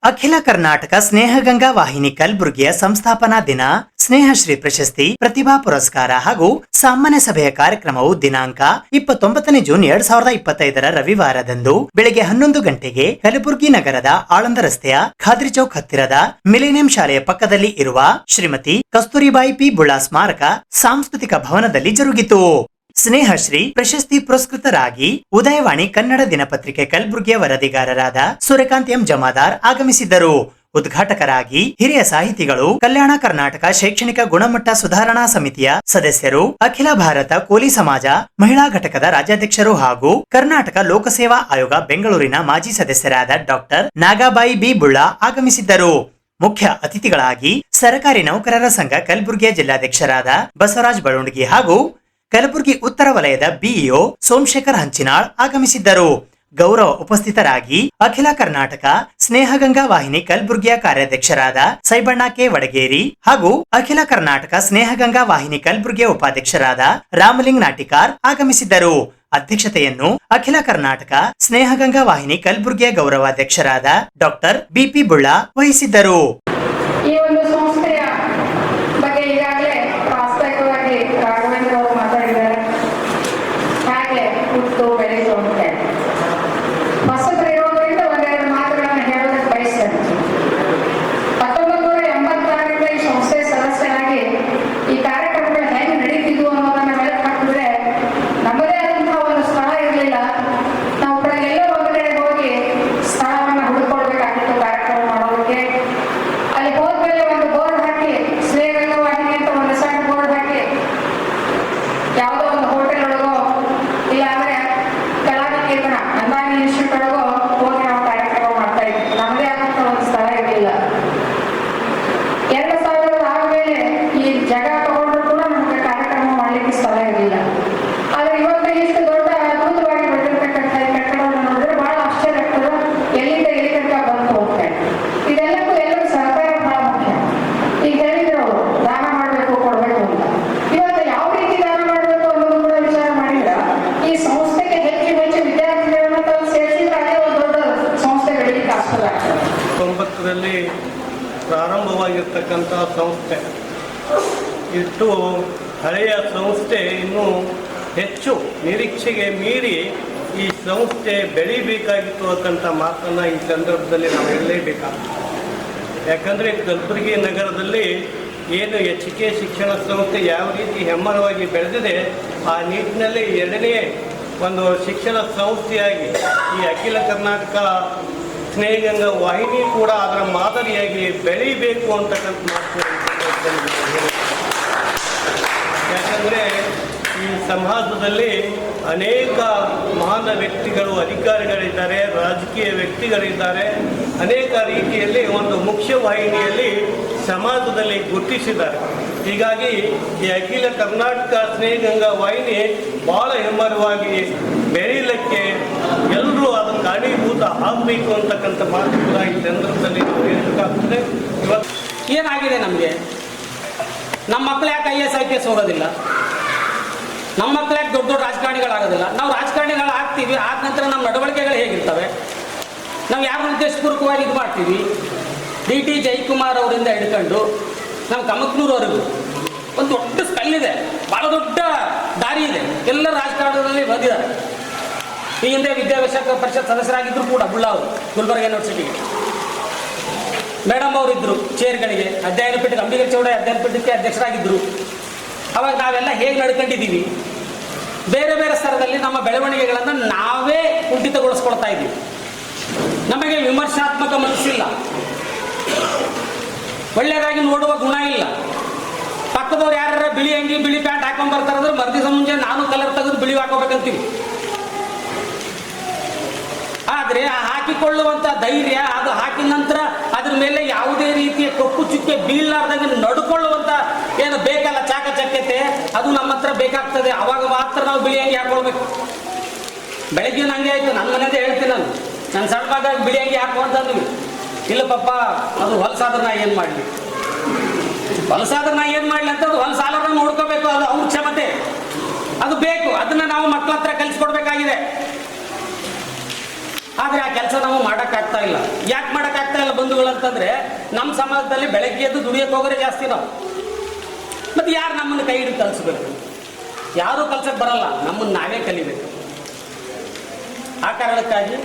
ಅಖಿಲ ಕರ್ನಾಟಕ ಸ್ನೇಹಗಂಗಾ ವಾಹಿನಿ ಕಲಬುರಗಿಯ ಸಂಸ್ಥಾಪನಾ ದಿನ, ಸ್ನೇಹಶ್ರೀ ಪ್ರಶಸ್ತಿ, ಪ್ರತಿಭಾ ಪುರಸ್ಕಾರ ಹಾಗೂ ಸಾಮಾನ್ಯ ಸಭೆಯ ಕಾರ್ಯಕ್ರಮವು ದಿನಾಂಕ 29 ಜೂನ್ 2025 ರವಿವಾರದಂದು ಬೆಳಗ್ಗೆ 11 ಗಂಟೆಗೆ ಕಲಬುರಗಿ ನಗರದ ಆಳಂದ ರಸ್ತೆಯ ಖಾದ್ರಿ ಚೌಕ್ ಹತ್ತಿರದ ಮಿಲೇನಿಯಂ ಶಾಲೆಯ ಪಕ್ಕದಲ್ಲಿ ಇರುವ ಶ್ರೀಮತಿ ಕಸ್ತೂರಿಬಾಯಿ ಪಿ ಬುಳ್ಳಾ ಸ್ಮಾರಕ ಸಾಂಸ್ಕೃತಿಕ ಭವನದಲ್ಲಿ ಜರುಗಿತು. ಸ್ನೇಹಶ್ರೀ ಪ್ರಶಸ್ತಿ ಪುರಸ್ಕೃತರಾಗಿ ಉದಯವಾಣಿ ಕನ್ನಡ ದಿನಪತ್ರಿಕೆ ಕಲಬುರಗಿಯ ವರದಿಗಾರರಾದ ಸೂರ್ಯಕಾಂತ್ ಎಂ ಜಮಾದಾರ್ ಆಗಮಿಸಿದ್ದರು. ಉದ್ಘಾಟಕರಾಗಿ ಹಿರಿಯ ಸಾಹಿತಿಗಳು, ಕಲ್ಯಾಣ ಕರ್ನಾಟಕ ಶೈಕ್ಷಣಿಕ ಗುಣಮಟ್ಟ ಸುಧಾರಣಾ ಸಮಿತಿಯ ಸದಸ್ಯರು, ಅಖಿಲ ಭಾರತ ಕೋಲಿ ಸಮಾಜ ಮಹಿಳಾ ಘಟಕದ ರಾಜ್ಯಾಧ್ಯಕ್ಷರು ಹಾಗೂ ಕರ್ನಾಟಕ ಲೋಕಸೇವಾ ಆಯೋಗ ಬೆಂಗಳೂರಿನ ಮಾಜಿ ಸದಸ್ಯರಾದ ಡಾಕ್ಟರ್ ನಾಗಾಬಾಯಿ ಬಿ ಬುಳ್ಳಾ ಆಗಮಿಸಿದ್ದರು. ಮುಖ್ಯ ಅತಿಥಿಗಳಾಗಿ ಸರಕಾರಿ ನೌಕರರ ಸಂಘ ಕಲಬುರಗಿಯ ಜಿಲ್ಲಾಧ್ಯಕ್ಷರಾದ ಬಸವರಾಜ್ ಬಳುಂಡಗಿ ಹಾಗೂ ಕಲಬುರಗಿ ಉತ್ತರ ವಲಯದ ಬಿಇಒ ಸೋಮಶೇಖರ್ ಹಂಚಿನಾಳ್ ಆಗಮಿಸಿದ್ದರು. ಗೌರವ ಉಪಸ್ಥಿತರಾಗಿ ಅಖಿಲ ಕರ್ನಾಟಕ ಸ್ನೇಹಗಂಗಾ ವಾಹಿನಿ ಕಲಬುರಗಿಯ ಕಾರ್ಯಾಧ್ಯಕ್ಷರಾದ ಸೈಬಣ್ಣ ಕೆ ವಡಗೇರಿ ಹಾಗೂ ಅಖಿಲ ಕರ್ನಾಟಕ ಸ್ನೇಹಗಂಗಾ ವಾಹಿನಿ ಕಲಬುರಗಿಯ ಉಪಾಧ್ಯಕ್ಷರಾದ ರಾಮಲಿಂಗ್ ನಾಟಿಕಾರ್ ಆಗಮಿಸಿದ್ದರು. ಅಧ್ಯಕ್ಷತೆಯನ್ನು ಅಖಿಲ ಕರ್ನಾಟಕ ಸ್ನೇಹಗಂಗಾ ವಾಹಿನಿ ಕಲಬುರಗಿಯ ಗೌರವಾಧ್ಯಕ್ಷರಾದ ಡಾಕ್ಟರ್ ಬಿಪಿ ಬುಳ್ಳಾ ವಹಿಸಿದ್ದರು. ಈ ಒಂದು ಸಂಸ್ಥೆಯ ಬಗ್ಗೆ ಈಗಾಗಲೇ ಪ್ರಾಸ್ತಾವಿಕವಾಗಿ ರಾಘವೇಂದ್ರ ಅವರು ಮಾತಾಡಿದ್ದಾರೆ. ಹಾಗೆ ಹುಟ್ಟು ಬೆಳೆದು ಅಂತ ಹೊಸಬ್ರು ಇರೋದ್ರಿಂದ ಒಂದೆರಡು ಮಾತುಗಳನ್ನು ಹೇಳೋದಕ್ಕೆ ಬಯಸ್ತೇನೆ. 1986ರಿಂದ ಈ ಸಂಸ್ಥೆ ಸದಸ್ಯರಾಗಿ ಈ ಕಾರ್ಯಕ್ರಮಗಳು ಹೇಗೆ ನಡೀತಿದ್ವು ಅನ್ನೋದನ್ನ ಮೆಲುಕು ಹಾಕಿದ್ರೆ ನಮ್ಮದೇ ಆದಂತಹ ಒಂದು ಸ್ಥಳ ಇರಲಿಲ್ಲ. ನಾವು ಎಲ್ಲೋ ಒಂದು ಕಡೆ ಹೋಗಿ ಸ್ಥಳವನ್ನು ಹುಡುಕೊಳ್ಬೇಕಾಗಿತ್ತು ಕಾರ್ಯಕ್ರಮ ಮಾಡೋದಕ್ಕೆ. ಅಲ್ಲಿ ಹೋದ್ಮೇಲೆ ಒಂದು ಬೋರ್ಡ್ ಹಾಕಿ ಸ್ನೇಹಗಂಗಾ ವಾಹಿನಿ ಅಂತ ಒಂದು ಸಣ್ಣ ಬೋರ್ಡ್ ಹಾಕಿ ಯಾವುದೋ ಒಂದು ಹೋಟೆಲ್ ಒಳಗೋ ಇಲ್ಲ ಅಂದ್ರೆ ಕಲಾನಿಕೇತನ ಅಂದಾನಿ ಇನ್ಸ್ಟಿಟ್ಯೂಟ್ ಒಳಗೋ ಹೋಗಿ ನಾವು ಕಾರ್ಯಕ್ರಮ ಮಾಡ್ತಾ ಇದ್ವಿ. ನಮ್ಮದೇ ಆದಂತ ಒಂದು ಸ್ಥಳ ಇರಲಿಲ್ಲ. 2000 ಆದ್ಮೇಲೆ ಈ ಜಾಗ ತಗೊಂಡ್ರು ಕೂಡ ನಮಗೆ ಕಾರ್ಯಕ್ರಮ ಮಾಡ್ಲಿಕ್ಕೆ ಸ್ಥಳ ಇರಲಿಲ್ಲ. ಆದ್ರೆ ಇವತ್ತು ಇಷ್ಟು ದೊಡ್ಡ ಅದ್ಭುತವಾಗಿ ಬೆಳೆದಿರ್ತಕ್ಕಂಥ ಈ ಕಟ್ಟಡವನ್ನು ನೋಡಿದ್ರೆ ಬಹಳ ಆಶ್ಚರ್ಯ ಆಗ್ತದೆ. ಎಲ್ಲಿಂದ ಎಲ್ಲಿ ತನಕ ಬಂತು ಹೋಗ್ತಾರೆ. ಇದೆಲ್ಲಕ್ಕೂ ಎಲ್ಲರೂ ಸಹಕಾರ ಬಹಳ ಮುಖ್ಯ. ಈಗ ಹೇಳಿದ್ರು ಅವರು ದಾನ ಮಾಡಬೇಕು ಕೊಡ್ಬೇಕು ಅಂತ. ಇವತ್ತು ಯಾವ ರೀತಿ ದಾನ ಮಾಡಬೇಕು ಅನ್ನೋದು ಕೂಡ ವಿಚಾರ ಮಾಡಿದ್ರ ಈ ಸಂಸ್ಥೆಗೆ ಹೆಚ್ಚು ವಿದ್ಯಾರ್ಥಿಗಳನ್ನ ತಾವು ಸೇರಿಸಿದ್ರೆ ಅದೇ ಒಂದು ದೊಡ್ಡ ಸಂಸ್ಥೆ ಬೆಳೀಲಿಕ್ಕೆ ಆಸ್ಪದ ಆಗ್ತದೆ. 90ರಲ್ಲಿ ಪ್ರಾರಂಭವಾಗಿರ್ತಕ್ಕಂಥ ಸಂಸ್ಥೆ ಇಷ್ಟು ಹಳೆಯ ಸಂಸ್ಥೆ ಇನ್ನೂ ಹೆಚ್ಚು ನಿರೀಕ್ಷೆಗೆ ಮೀರಿ ಈ ಸಂಸ್ಥೆ ಬೆಳಿಬೇಕಾಗಿತ್ತು ಅಂತಂಥ ಮಾತನ್ನು ಈ ಸಂದರ್ಭದಲ್ಲಿ ನಾವು ಹೇಳಲೇಬೇಕಾಗ್ತದೆ. ಯಾಕಂದರೆ ಕಲಬುರಗಿ ನಗರದಲ್ಲಿ ಏನು HK ಶಿಕ್ಷಣ ಸಂಸ್ಥೆ ಯಾವ ರೀತಿ ಹೆಮ್ಮರವಾಗಿ ಬೆಳೆದಿದೆ ಆ ನಿಟ್ಟಿನಲ್ಲಿ ಎರಡನೇ ಒಂದು ಶಿಕ್ಷಣ ಸಂಸ್ಥೆಯಾಗಿ ಈ ಅಖಿಲ ಕರ್ನಾಟಕ ಸ್ನೇಹಗಂಗಾ ವಾಹಿನಿ ಕೂಡ ಅದರ ಮಾದರಿಯಾಗಿ ಬೆಳೀಬೇಕು ಅಂತಕ್ಕಂಥ ಮಾತು. ಯಾಕಂದರೆ ಈ ಸಮಾಜದಲ್ಲಿ ಅನೇಕ ಮಹಾನ್ ವ್ಯಕ್ತಿಗಳು, ಅಧಿಕಾರಿಗಳಿದ್ದಾರೆ, ರಾಜಕೀಯ ವ್ಯಕ್ತಿಗಳಿದ್ದಾರೆ. ಅನೇಕ ರೀತಿಯಲ್ಲಿ ಒಂದು ಮುಖ್ಯ ವಾಹಿನಿಯಲ್ಲಿ ಸಮಾಜದಲ್ಲಿ ಗುರುತಿಸಿದ್ದಾರೆ. ಹೀಗಾಗಿ ಈ ಅಖಿಲ ಕರ್ನಾಟಕ ಸ್ನೇಹಗಂಗಾ ವಾಹಿನಿ ಭಾಳ ಹೆಮ್ಮರವಾಗಿ ಬೆಳೀಲಿಕ್ಕೆ ಎಲ್ಲರೂ ಅದನ್ನು ಕಾರಣೀಭೂತ ಆಗಬೇಕು ಅಂತಕ್ಕಂಥ ಮಾತು ಕೂಡ ಈ ಸಂದರ್ಭದಲ್ಲಿ ನಾವು ಹೇಳಬೇಕಾಗ್ತದೆ. ಇವತ್ತು ಏನಾಗಿದೆ ನಮಗೆ? ನಮ್ಮ ಮಕ್ಕಳು ಯಾಕೆ IAS IPS ಹೋಗೋದಿಲ್ಲ? ನಮ್ಮ ಮಕ್ಕಳು ಯಾಕೆ ದೊಡ್ಡ ದೊಡ್ಡ ರಾಜಕಾರಣಿಗಳಾಗೋದಿಲ್ಲ? ನಾವು ರಾಜಕಾರಣಿಗಳು ಆಗ್ತೀವಿ, ಆದ ನಂತರ ನಮ್ಮ ನಡವಳಿಕೆಗಳು ಹೇಗಿರ್ತವೆ? ನಾವು ಯಾರು ಉದ್ದೇಶಪೂರ್ವಕವಾಗಿ ಇದು ಮಾಡ್ತೀವಿ? DT ಜಯಕುಮಾರ್ ಅವರಿಂದ ಹಿಡ್ಕೊಂಡು ನಮ್ಮ ಕಮಕ್ನೂರವರೆಗೂ ಒಂದು ದೊಡ್ಡ ಸ್ಪೆಲ್ ಇದೆ, ಬಹಳ ದೊಡ್ಡ ದಾರಿ ಇದೆ, ಎಲ್ಲ ರಾಜಕಾರಣದಲ್ಲಿ ಬಂದಿದ್ದಾರೆ. ಈ ಹಿಂದೆ ವಿದ್ಯಾಭ್ಯಾಸ ಪರಿಷತ್ ಸದಸ್ಯರಾಗಿದ್ದರು ಕೂಡ ಬುಳ್ಳ ಅವರು ಗುಲ್ಬರ್ಗ ಯೂನಿವರ್ಸಿಟಿಗೆ. ಮೇಡಮ್ ಅವರು ಇದ್ದರು ಚೇರ್ಗಳಿಗೆ, ಅಧ್ಯಯನ ಪೀಠಕ್ಕೆ ಅಂಬಿಗರ ಚೌಡ ಅಧ್ಯಯನ ಪೀಠಕ್ಕೆ ಅಧ್ಯಕ್ಷರಾಗಿದ್ದರು. ಅವಾಗ ನಾವೆಲ್ಲ ಹೇಗೆ ನಡ್ಕೊಂಡಿದ್ದೀವಿ, ಬೇರೆ ಬೇರೆ ಸ್ತರದಲ್ಲಿ ನಮ್ಮ ಬೆಳವಣಿಗೆಗಳನ್ನು ನಾವೇ ಕುಂಠಿತಗೊಳಿಸ್ಕೊಳ್ತಾ ಇದ್ದೀವಿ. ನಮಗೆ ವಿಮರ್ಶಾತ್ಮಕ ಮನಸ್ಸಿಲ್ಲ, ಒಳ್ಳೆಯದಾಗಿ ನೋಡುವ ಗುಣ ಇಲ್ಲ. ಪಕ್ಕದವ್ರು ಯಾರು ಬಿಳಿ ಅಂಗಿ ಬಿಳಿ ಪ್ಯಾಂಟ್ ಹಾಕೊಂಡ್ ಬರ್ತಾರಂದ್ರೆ ಮರ್ದಿವಸ ಮುಂಜೆ ನಾನು ಕಲರ್ ತೆಗೆದು ಬಿಳಿ ಹಾಕೋಬೇಕಂತೀವಿ. ಆದರೆ ಆ ಹಾಕಿಕೊಳ್ಳುವಂಥ ಧೈರ್ಯ, ಅದು ಹಾಕಿದ ನಂತರ ಅದ್ರ ಮೇಲೆ ಯಾವುದೇ ರೀತಿಯ ಕಪ್ಪು ಚುಕ್ಕೆ ಬೀಳಲಾರ್ದಂಗೆ ನಡ್ಕೊಳ್ಳುವಂಥ ಏನು ಬೇಕಲ್ಲ ಚಾಕಚಕ್ಯತೆ, ಅದು ನಮ್ಮ ಹತ್ರ ಬೇಕಾಗ್ತದೆ. ಅವಾಗ ಮಾತ್ರ ನಾವು ಬಿಳಿ ಅಂಗಿ ಹಾಕೊಳ್ಬೇಕು. ಬೆಳಗ್ಗೆ ಹಂಗೆ ಆಯ್ತು, ನನ್ನ ಮನೆಯದೇ ಹೇಳ್ತೀನಿ ನಾನು, ನನ್ನ ಸಣ್ಣ ಮಗ ಬಿಳಿ ಅಂಗಿ ಹಾಕುವಂತಂದ್ವಿ. ಇಲ್ಲ ಪಪ್ಪ, ಅದು ಹೊಲಸಾದ್ರೆ ನಾ ಏನು ಮಾಡಲಿ, ಹೊಲಸಾದ್ರೆ ನಾ ಏನು ಮಾಡಲಿ ಅಂತ, ಅದು ಹೊಲಸಾಲರ ನೋಡ್ಕೋಬೇಕು, ಅದು ಅವ್ರ ಕ್ಷಮತೆ, ಅದು ಬೇಕು. ಅದನ್ನ ನಾವು ಮಕ್ಕಳ ಹತ್ರ ಕಲಿಸ್ಕೊಡ್ಬೇಕಾಗಿದೆ. ಆದರೆ ಆ ಕೆಲಸ ನಾವು ಮಾಡೋಕ್ಕಾಗ್ತಾ ಇಲ್ಲ. ಯಾಕೆ ಮಾಡೋಕ್ಕಾಗ್ತಾ ಇಲ್ಲ ಬಂಧುಗಳಂತಂದ್ರೆ, ನಮ್ಮ ಸಮಾಜದಲ್ಲಿ ಬೆಳಗ್ಗೆ ಎದ್ದು ದುಡಿಯೋಕೆ ಹೋಗೋರೆ ಜಾಸ್ತಿ ನಾವು. ಮತ್ತು ಯಾರು ನಮ್ಮನ್ನು ಕೈ ಹಿಡಿದು ಕಲಿಸ್ಬೇಕು? ಯಾರೂ ಕಲ್ಸಕ್ಕೆ ಬರಲ್ಲ, ನಮ್ಮನ್ನು ನಾವೇ ಕಲಿಬೇಕು. ಆ ಕಾರಣಕ್ಕಾಗಿ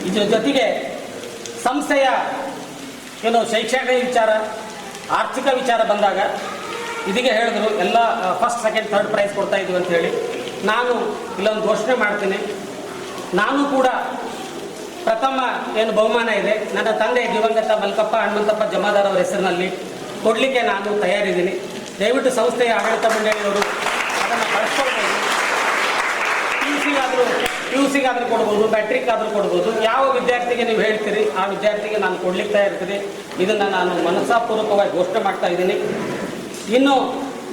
ಇದ್ರ ಜೊತೆಗೆ ಸಂಸ್ಥೆಯ ಏನು ಶೈಕ್ಷಣಿಕ ವಿಚಾರ, ಆರ್ಥಿಕ ವಿಚಾರ ಬಂದಾಗ ಇದೀಗೆ ಹೇಳಿದ್ರು ಎಲ್ಲ ಫಸ್ಟ್ ಸೆಕೆಂಡ್ ಥರ್ಡ್ ಪ್ರೈಸ್ ಕೊಡ್ತಾ ಇದ್ದೀವಿ ಅಂತ ಹೇಳಿ. ನಾನು ಇಲ್ಲೊಂದು ಘೋಷಣೆ ಮಾಡ್ತೀನಿ. ನಾನು ಕೂಡ ಪ್ರಥಮ ಏನು ಬಹುಮಾನ ಇದೆ, ನನ್ನ ತಂದೆ ದಿವಂಗತ ಮಲ್ಕಪ್ಪ ಹನುಮಂತಪ್ಪ ಜಮಾದಾರ್ ಅವರ ಹೆಸರಿನಲ್ಲಿ ಕೊಡಲಿಕ್ಕೆ ನಾನು ತಯಾರಿದ್ದೀನಿ. ದಯವಿಟ್ಟು ಸಂಸ್ಥೆಯ ಆಡಳಿತ ಮಂಡಳಿಯವರು ಅದನ್ನು ಬಳಸ್ಕೊಳ್ಬೋದು. ಪಿ ಯು ಸಿಗಾದರೂ ಕೊಡ್ಬೋದು, ಮ್ಯಾಟ್ರಿಕ್ ಆದರೂ ಕೊಡ್ಬೋದು. ಯಾವ ವಿದ್ಯಾರ್ಥಿಗೆ ನೀವು ಹೇಳ್ತೀರಿ ಆ ವಿದ್ಯಾರ್ಥಿಗೆ ನಾನು ಕೊಡ್ಲಿಕ್ಕೆ ತಯಾರಿರ್ತೀನಿ. ಇದನ್ನು ನಾನು ಮನಸ್ಸಾಪೂರ್ವಕವಾಗಿ ಘೋಷಣೆ ಮಾಡ್ತಾ ಇದ್ದೀನಿ. ಇನ್ನು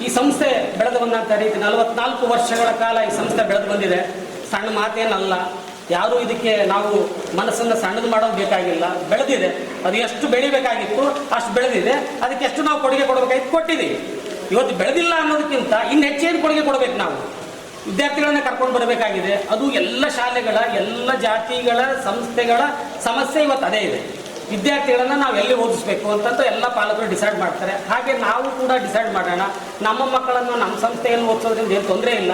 ಈ ಸಂಸ್ಥೆ ಬೆಳೆದು ಬಂದಂಥ ರೀತಿ 44 ವರ್ಷಗಳ ಕಾಲ ಈ ಸಂಸ್ಥೆ ಬೆಳೆದು ಬಂದಿದೆ. ಸಣ್ಣ ಮಾತೇನಲ್ಲ. ಯಾರೂ ಇದಕ್ಕೆ ನಾವು ಮನಸ್ಸನ್ನು ಸಣ್ಣದು ಮಾಡೋದು ಬೇಕಾಗಿಲ್ಲ. ಬೆಳೆದಿದೆ, ಅದು ಎಷ್ಟು ಬೆಳಿಬೇಕಾಗಿತ್ತು ಅಷ್ಟು ಬೆಳೆದಿದೆ. ಅದಕ್ಕೆ ಎಷ್ಟು ನಾವು ಕೊಡುಗೆ ಕೊಡಬೇಕಾಗಿತ್ತು ಕೊಟ್ಟಿದ್ದೀವಿ. ಇವತ್ತು ಬೆಳೆದಿಲ್ಲ ಅನ್ನೋದಕ್ಕಿಂತ ಇನ್ನು ಹೆಚ್ಚೇನು ಕೊಡುಗೆ ಕೊಡಬೇಕು. ನಾವು ವಿದ್ಯಾರ್ಥಿಗಳನ್ನ ಕರ್ಕೊಂಡು ಬರಬೇಕಾಗಿದೆ. ಅದು ಎಲ್ಲ ಶಾಲೆಗಳ, ಎಲ್ಲ ಜಾತಿಗಳ, ಸಂಸ್ಥೆಗಳ ಸಮಸ್ಯೆ ಇವತ್ತು ಅದೇ ಇದೆ. ವಿದ್ಯಾರ್ಥಿಗಳನ್ನು ನಾವು ಎಲ್ಲಿ ಓದಿಸ್ಬೇಕು ಅಂತಂದು ಎಲ್ಲ ಪಾಲಕರು ಡಿಸೈಡ್ ಮಾಡ್ತಾರೆ. ಹಾಗೆ ನಾವು ಕೂಡ ಡಿಸೈಡ್ ಮಾಡೋಣ. ನಮ್ಮ ಮಕ್ಕಳನ್ನು ನಮ್ಮ ಸಂಸ್ಥೆಯಲ್ಲಿ ಓದಿಸೋದ್ರಿಂದ ಏನು ತೊಂದರೆ ಇಲ್ಲ.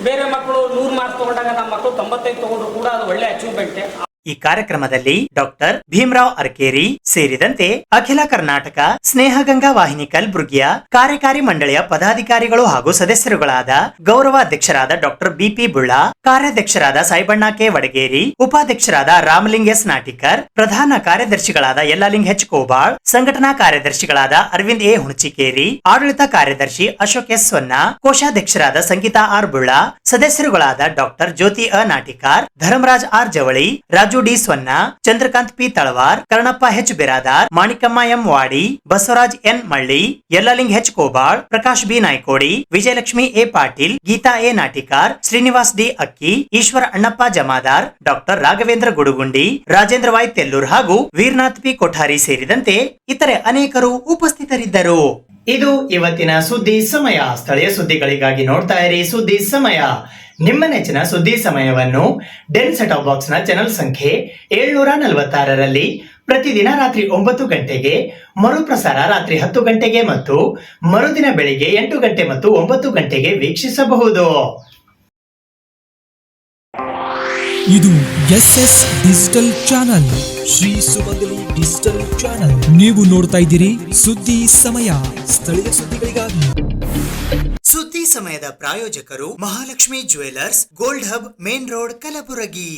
ಬೇರೆ ಮಕ್ಕಳು 100 ಮಾರ್ಕ್ಸ್ ತಗೊಂಡಾಗ ನಮ್ಮ ಮಕ್ಕಳು 95 ತಗೊಂಡ್ರು ಕೂಡ ಅದು ಒಳ್ಳೆ ಅಚೀವ್ಮೆಂಟೇ. ಈ ಕಾರ್ಯಕ್ರಮದಲ್ಲಿ ಡಾಕ್ಟರ್ ಭೀಮರಾವ್ ಅರ್ಕೇರಿ ಸೇರಿದಂತೆ ಅಖಿಲ ಕರ್ನಾಟಕ ಸ್ನೇಹಗಂಗಾ ವಾಹಿನಿ ಕಲಬುರ್ಗಿಯ ಕಾರ್ಯಕಾರಿ ಮಂಡಳಿಯ ಪದಾಧಿಕಾರಿಗಳು ಹಾಗೂ ಸದಸ್ಯರುಗಳಾದ ಗೌರವಾಧ್ಯಕ್ಷರಾದ ಡಾಕ್ಟರ್ ಬಿಪಿ ಬುಳ್ಳ, ಕಾರ್ಯಾಧ್ಯಕ್ಷರಾದ ಸಾಯಿಬಣ್ಣ ಕೆ ವಡಗೇರಿ, ಉಪಾಧ್ಯಕ್ಷರಾದ ರಾಮಲಿಂಗ್ ಎಸ್ ನಾಟಿಕರ್, ಪ್ರಧಾನ ಕಾರ್ಯದರ್ಶಿಗಳಾದ ಯಲ್ಲಾಲಿಂಗ್ ಎಚ್ ಕೋಬಾಳ್, ಸಂಘಟನಾ ಕಾರ್ಯದರ್ಶಿಗಳಾದ ಅರವಿಂದ್ ಎ ಹುಣಚಿಕೇರಿ, ಆಡಳಿತ ಕಾರ್ಯದರ್ಶಿ ಅಶೋಕ್ ಎಸ್ ಸೊನ್ನ, ಕೋಶಾಧ್ಯಕ್ಷರಾದ ಸಂಗೀತಾ ಆರ್ ಬುಳ್ಳ, ಸದಸ್ಯರುಗಳಾದ ಡಾಕ್ಟರ್ ಜ್ಯೋತಿ ಅ Natikar, Dharmaraj R Javali, Raju D Sonna, Chandrakant P Talawar, Karnappa H Biradar, Manikamma M Wadi, Basavaraj N Malli, Yallaling H Kobal, Prakash B Naikodi, Vijayalakshmi A Patil, Geeta A Natikar, Srinivas D Akki, Eshwara Annappa Jamadar, doctor Raghavendra Gudugundi, Rajendra Y Tellur ಹಾಗೂ ವೀರನಾಥ್ ಪಿ ಕೊಠಾರಿ ಸೇರಿದಂತೆ ಇತರೆ ಅನೇಕರು ಉಪಸ್ಥಿತರಿದ್ದರು. ಇದು ಇವತ್ತಿನ ಸುದ್ದಿ ಸಮಯ. ಸ್ಥಳೀಯ ಸುದ್ದಿಗಳಿಗಾಗಿ ನೋಡ್ತಾ ಇರಿ ಸುದ್ದಿ ಸಮಯ. ನಿಮ್ಮ ನೆಚ್ಚಿನ ಸುದ್ದಿ ಸಮಯವನ್ನು ಡೆನ್ ಸೆಟ್ ಆಫ್ ಬಾಕ್ಸ್ ನ ಚಾನೆಲ್ ಸಂಖ್ಯೆ 746ರಲ್ಲಿ ಪ್ರತಿದಿನ ರಾತ್ರಿ 9 ಗಂಟೆಗೆ, ಮರುಪ್ರಸಾರ ರಾತ್ರಿ 10 ಗಂಟೆಗೆ ಮತ್ತು ಮರುದಿನ ಬೆಳಿಗ್ಗೆ 8 ಗಂಟೆ ಮತ್ತು 9 ಗಂಟೆಗೆ ವೀಕ್ಷಿಸಬಹುದು. ಇದು SS ಡಿಜಿಟಲ್ ಚಾನಲ್, ಶ್ರೀ ಸುಮಂಗಲಿ ಡಿಜಿಟಲ್ ಚಾನಲ್. ನೀವು ನೋಡ್ತಾ ಇದ್ದೀರಿ ಸುದ್ದಿ ಸಮಯ, ಸ್ಥಳೀಯ ಸುದ್ದಿಗಳಿಗಾಗಿ. ಸುದ್ದಿ ಸಮಯದ ಪ್ರಾಯೋಜಕರು Mahalakshmi jewellers, gold hub, main road, Kalaburagi.